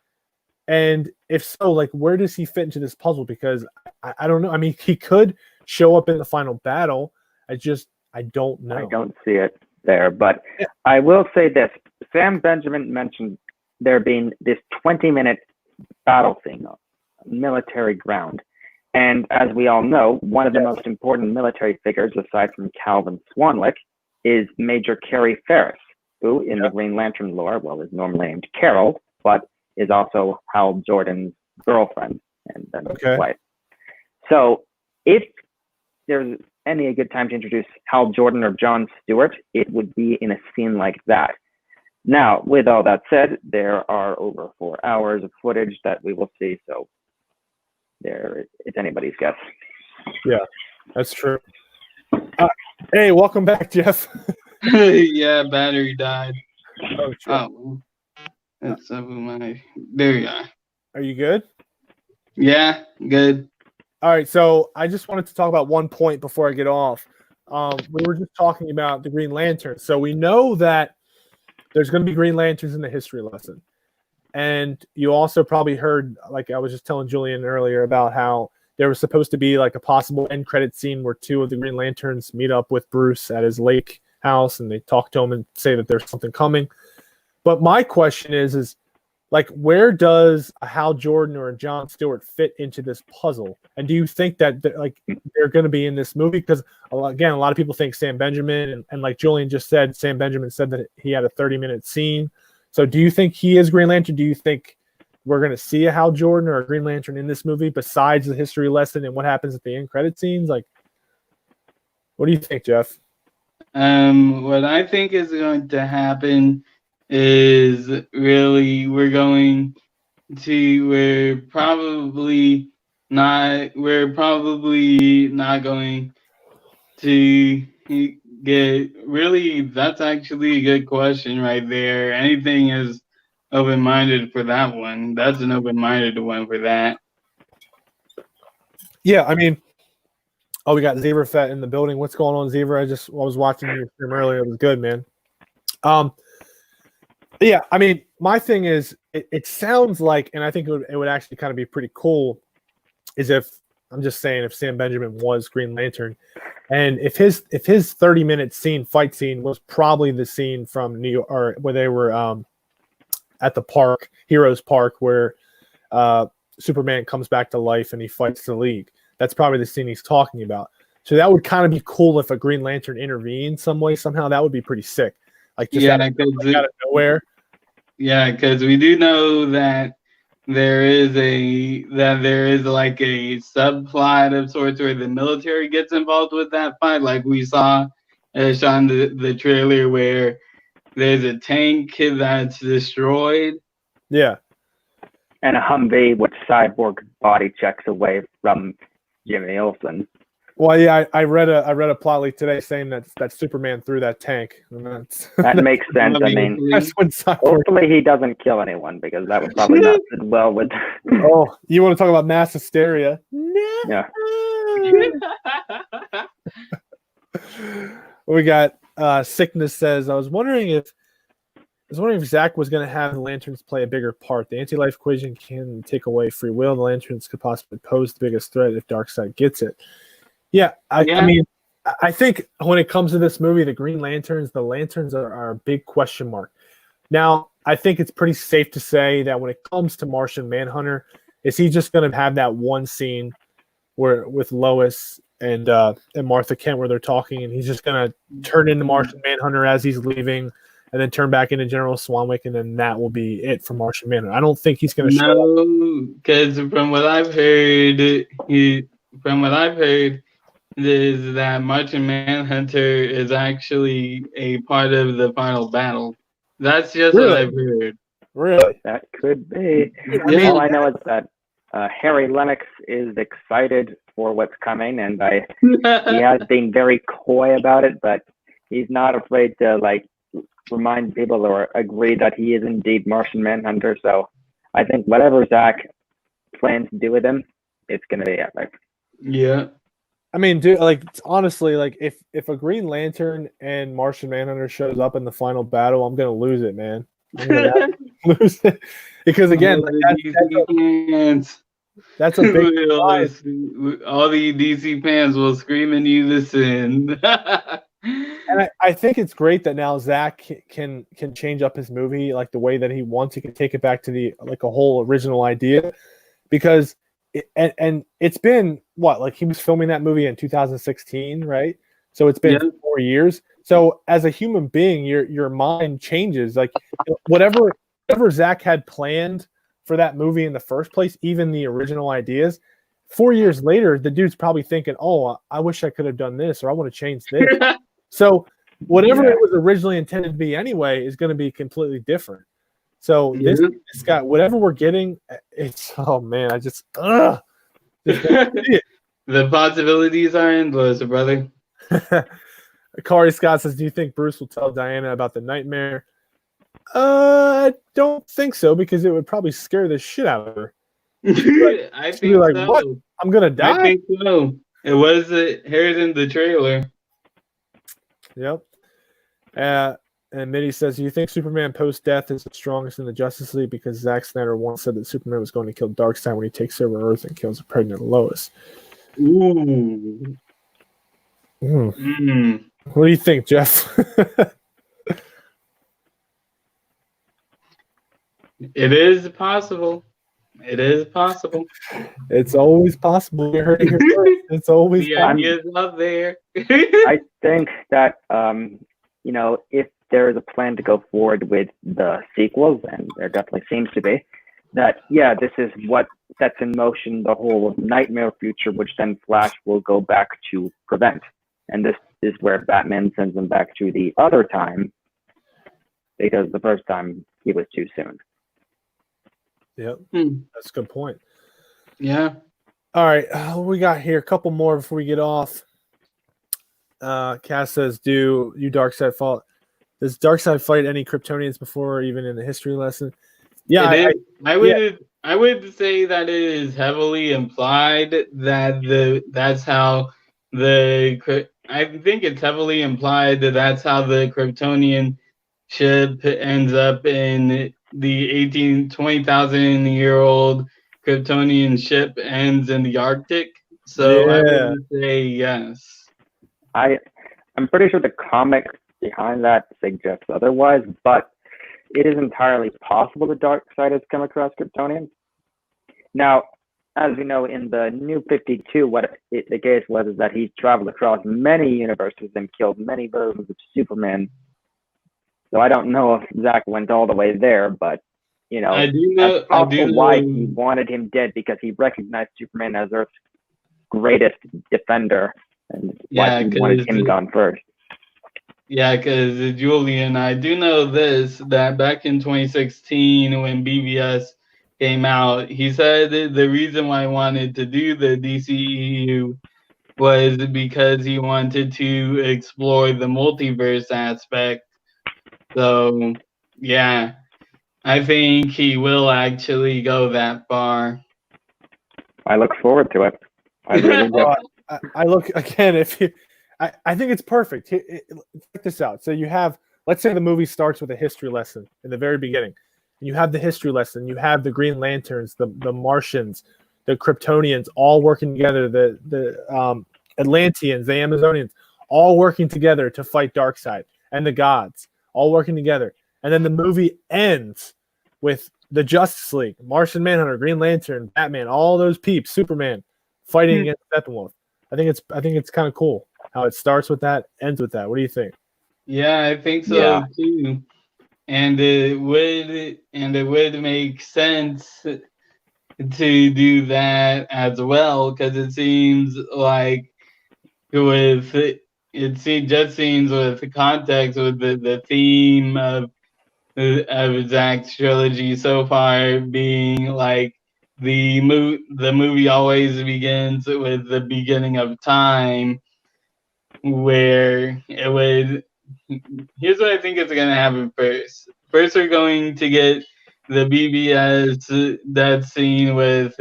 [SPEAKER 2] And if so, like, where does he fit into this puzzle? Because I don't know. I mean, he could show up in the final battle. I don't know.
[SPEAKER 4] I don't see it there, but I will say this. Sam Benjamin mentioned there being this 20-minute battle scene on military ground. And as we all know, one of the most important military figures, aside from Calvin Swanwick, is Major Carey Ferris, who in the Green Lantern lore, well, is normally named Carol, but is also Hal Jordan's girlfriend and then his wife. So if there's a good time to introduce Hal Jordan or John Stewart, it would be in a scene like that. Now, with all that said, there are over 4 hours of footage that we will see, so it's anybody's guess.
[SPEAKER 2] Yeah, that's true. Hey, welcome back, Jeff.
[SPEAKER 3] Yeah, battery died.
[SPEAKER 2] Oh, true.
[SPEAKER 3] That's over my. There you are.
[SPEAKER 2] Are you good?
[SPEAKER 3] Yeah, good.
[SPEAKER 2] All right, so I just wanted to talk about one point before I get off. We were just talking about the Green Lantern. So we know that there's going to be Green Lanterns in the history lesson. And you also probably heard, like I was just telling Julian earlier, about how there was supposed to be like a possible end credit scene where 2 of the Green Lanterns meet up with Bruce at his lake house and they talk to him and say that there's something coming. But my question is like, where does a Hal Jordan or a John Stewart fit into this puzzle? And do you think that they're going to be in this movie? Because again, a lot of people think Sam Benjamin, and like Julian just said, Sam Benjamin said that he had a 30-minute scene. So do you think he is Green Lantern? Do you think we're going to see a Hal Jordan or a Green Lantern in this movie besides the history lesson and what happens at the end credit scenes? Like, what do you think, Jeff?
[SPEAKER 3] What I think is going to happen is really we're probably not going to get really. That's actually a good question right there. Anything is open-minded for that one. That's an open-minded one for that.
[SPEAKER 2] Yeah, I mean, we got Zebra Fett in the building. What's going on, Zebra? I was watching your stream earlier. It was good, man. Yeah, I mean, my thing is, it sounds like, and I think it would actually kind of be pretty cool, is if Sam Benjamin was Green Lantern, and if his 30-minute fight scene was probably the scene from New York, or where they were at the park, Heroes Park, where Superman comes back to life and he fights the League. That's probably the scene he's talking about. So that would kind of be cool if a Green Lantern intervened some way, somehow. That would be pretty sick. Like just out of nowhere.
[SPEAKER 3] Yeah, because we do know that there is like a subplot of sorts where the military gets involved with that fight, like we saw on the trailer where there's a tank that's destroyed.
[SPEAKER 2] Yeah.
[SPEAKER 4] And a Humvee with Cyborg body checks away from Jimmy Olsen.
[SPEAKER 2] Well, yeah, I read a plot leak today saying that Superman threw that tank. And
[SPEAKER 4] that makes sense. I mean,
[SPEAKER 2] that's when Cyborg.
[SPEAKER 4] Hopefully he doesn't kill anyone, because that would probably not sit well with.
[SPEAKER 2] Oh, you want to talk about mass hysteria?
[SPEAKER 4] Yeah.
[SPEAKER 2] We got Sickness says, I was wondering if Zach was going to have the Lanterns play a bigger part. The anti-life equation can take away free will. The Lanterns could possibly pose the biggest threat if Darkseid gets it. Yeah, I mean, I think when it comes to this movie, the Green Lanterns, the Lanterns are a big question mark. Now, I think it's pretty safe to say that when it comes to Martian Manhunter, is he just going to have that one scene where with Lois and Martha Kent where they're talking, and he's just going to turn into Martian Manhunter as he's leaving, and then turn back into General Swanwick, and then that will be it for Martian Manhunter. I don't think he's going to show up.
[SPEAKER 3] No, because from what I've heard, is that Martian Manhunter is actually a part of the final battle. That's just what I've heard.
[SPEAKER 2] Really?
[SPEAKER 4] That could be.
[SPEAKER 3] Yeah.
[SPEAKER 4] All I know is that Harry Lennox is excited for what's coming, and he has been very coy about it, but he's not afraid to remind people or agree that he is indeed Martian Manhunter. So I think whatever Zach plans to do with him, it's gonna be epic.
[SPEAKER 3] Yeah.
[SPEAKER 2] I mean, dude, honestly, if a Green Lantern and Martian Manhunter shows up in the final battle, I'm gonna lose it, man. I'm gonna lose it because again, that's a big surprise.
[SPEAKER 3] All the DC fans will scream in unison.
[SPEAKER 2] And I think it's great that now Zach can change up his movie the way that he wants. He can take it back to the a whole original idea, because it's been what, he was filming that movie in 2016, right? So it's been 4 years. So as a human being, your mind changes. Whatever Zach had planned for that movie in the first place, even the original ideas, 4 years later, the dude's probably thinking, "Oh, I wish I could have done this, or I want to change this." So whatever it was originally intended to be anyway is going to be completely different. So this guy, whatever we're getting, it's I just
[SPEAKER 3] the possibilities are endless, brother.
[SPEAKER 2] Kari Scott says, "Do you think Bruce will tell Diana about the nightmare?" I don't think so, because it would probably scare the shit out of her.
[SPEAKER 3] I think so.
[SPEAKER 2] What? I'm gonna die.
[SPEAKER 3] I think so. It was heard in the trailer.
[SPEAKER 2] Yep. And Mitty says, "Do you think Superman post-death is the strongest in the Justice League? Because Zack Snyder once said that Superman was going to kill Darkseid when he takes over Earth and kills a pregnant Lois."
[SPEAKER 3] Ooh.
[SPEAKER 2] What do you think, Jeff?
[SPEAKER 3] It is possible. It is possible.
[SPEAKER 2] It's always possible. You heard it here first. It's always
[SPEAKER 3] the idea's out there.
[SPEAKER 4] I think that if there is a plan to go forward with the sequels, and there definitely seems to be, that this is what sets in motion the whole nightmare future, which then Flash will go back to prevent. And this is where Batman sends him back to the other time, because the first time he was too soon.
[SPEAKER 2] Yep, that's a good point.
[SPEAKER 3] Yeah.
[SPEAKER 2] All right, we got here a couple more before we get off. Cass says, "Do you Darkseid fault? Does Darkseid fight any Kryptonians before, even in the history lesson?" Yeah,
[SPEAKER 3] I would say that it is heavily implied that that's how I think it's heavily implied that that's how the Kryptonian ship ends up in the 20,000-year-old Kryptonian ship ends in the Arctic. So I would say yes.
[SPEAKER 4] I'm pretty sure the comic behind that suggests otherwise, but it is entirely possible the Darkseid has come across Kryptonians. Now, as we know, in the New 52, the case was is that he traveled across many universes and killed many versions of Superman. So I don't know if Zach went all the way there, but
[SPEAKER 3] I do know
[SPEAKER 4] why he wanted him dead, because he recognized Superman as Earth's greatest defender, and why he wanted him gone first.
[SPEAKER 3] Yeah, because Julian, I do know that back in 2016 when BVS came out, he said that the reason why he wanted to do the DCEU was because he wanted to explore the multiverse aspect. So, yeah, I think he will actually go that far.
[SPEAKER 4] I look forward to it. I really do.
[SPEAKER 2] I look again. I think it's perfect. Check this out. So you have, let's say the movie starts with a history lesson in the very beginning. You have the history lesson. You have the Green Lanterns, the Martians, the Kryptonians, all working together. The Atlanteans, the Amazonians, all working together to fight Darkseid, and the gods all working together. And then the movie ends with the Justice League, Martian Manhunter, Green Lantern, Batman, all those peeps, Superman, fighting against Steppenwolf. I think it's kind of cool how it starts with that, ends with that. What do you think?
[SPEAKER 3] Yeah, I think so too. And it would make sense to do that as well, because it seems like with just seems with the context with the theme of Zach's trilogy so far being like the movie always begins with the beginning of time, where it would. Here's what I think is going to happen first. First, we're going to get the BBS that scene with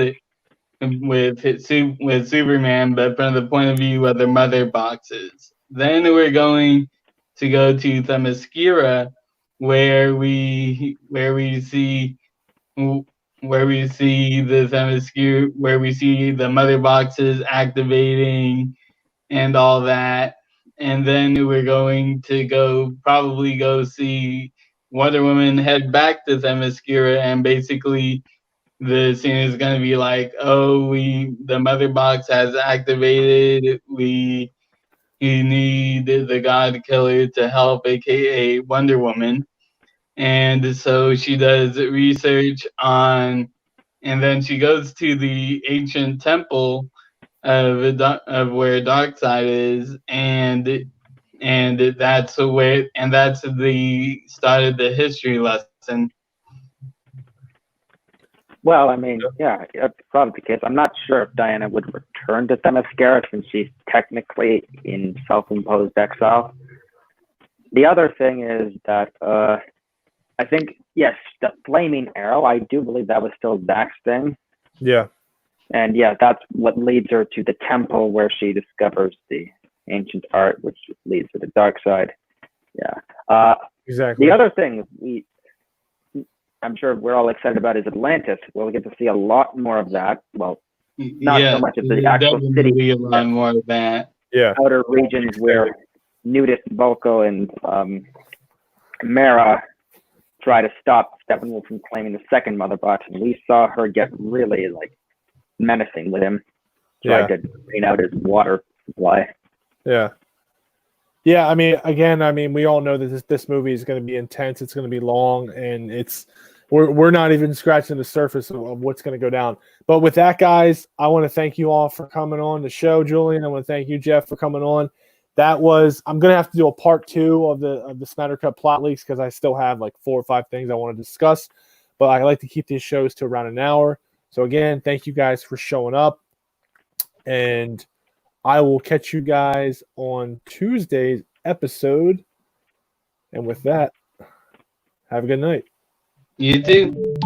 [SPEAKER 3] Superman, but from the point of view of the mother boxes. Then we're going to go to Themyscira, where we see the Themyscira, where we see the mother boxes activating and all that. And then we're going to probably go see Wonder Woman head back to Themyscira, and basically the scene is going to be like, oh, the mother box has activated. We need the God Killer to help, aka Wonder Woman. And so she does research on, and then she goes to the ancient temple of where Darkseid is, and that's the start of the history lesson.
[SPEAKER 4] Well, I mean, yeah, that's probably the case. I'm not sure if Diana would return to Themyscira since she's technically in self-imposed exile. The other thing is that I think, yes, the flaming arrow, I do believe that was still Zach's thing.
[SPEAKER 2] Yeah.
[SPEAKER 4] And yeah, that's what leads her to the temple where she discovers the ancient art, which leads to the Darkseid. Yeah.
[SPEAKER 2] Exactly.
[SPEAKER 4] The other thing I'm sure we're all excited about is Atlantis. We'll get to see a lot more of that. Well, not so much of the actual city.
[SPEAKER 3] A lot more of that.
[SPEAKER 2] Yeah.
[SPEAKER 4] Outer regions where Nudist, Volko, and Mara try to stop Steppenwolf from claiming the second mother box, and we saw her get really like menacing with him, tried to drain out his water supply.
[SPEAKER 2] Yeah. Yeah, I mean, we all know that this movie is going to be intense. It's going to be long, and we're not even scratching the surface of what's going to go down. But with that, guys, I want to thank you all for coming on the show, Julian. I want to thank you, Jeff, for coming on. I'm going to have to do a part 2 of the Snydercut plot leaks because I still have like 4 or 5 things I want to discuss. But I like to keep these shows to around an hour. So again, thank you guys for showing up, and I will catch you guys on Tuesday's episode. And with that, have a good night.
[SPEAKER 3] You too.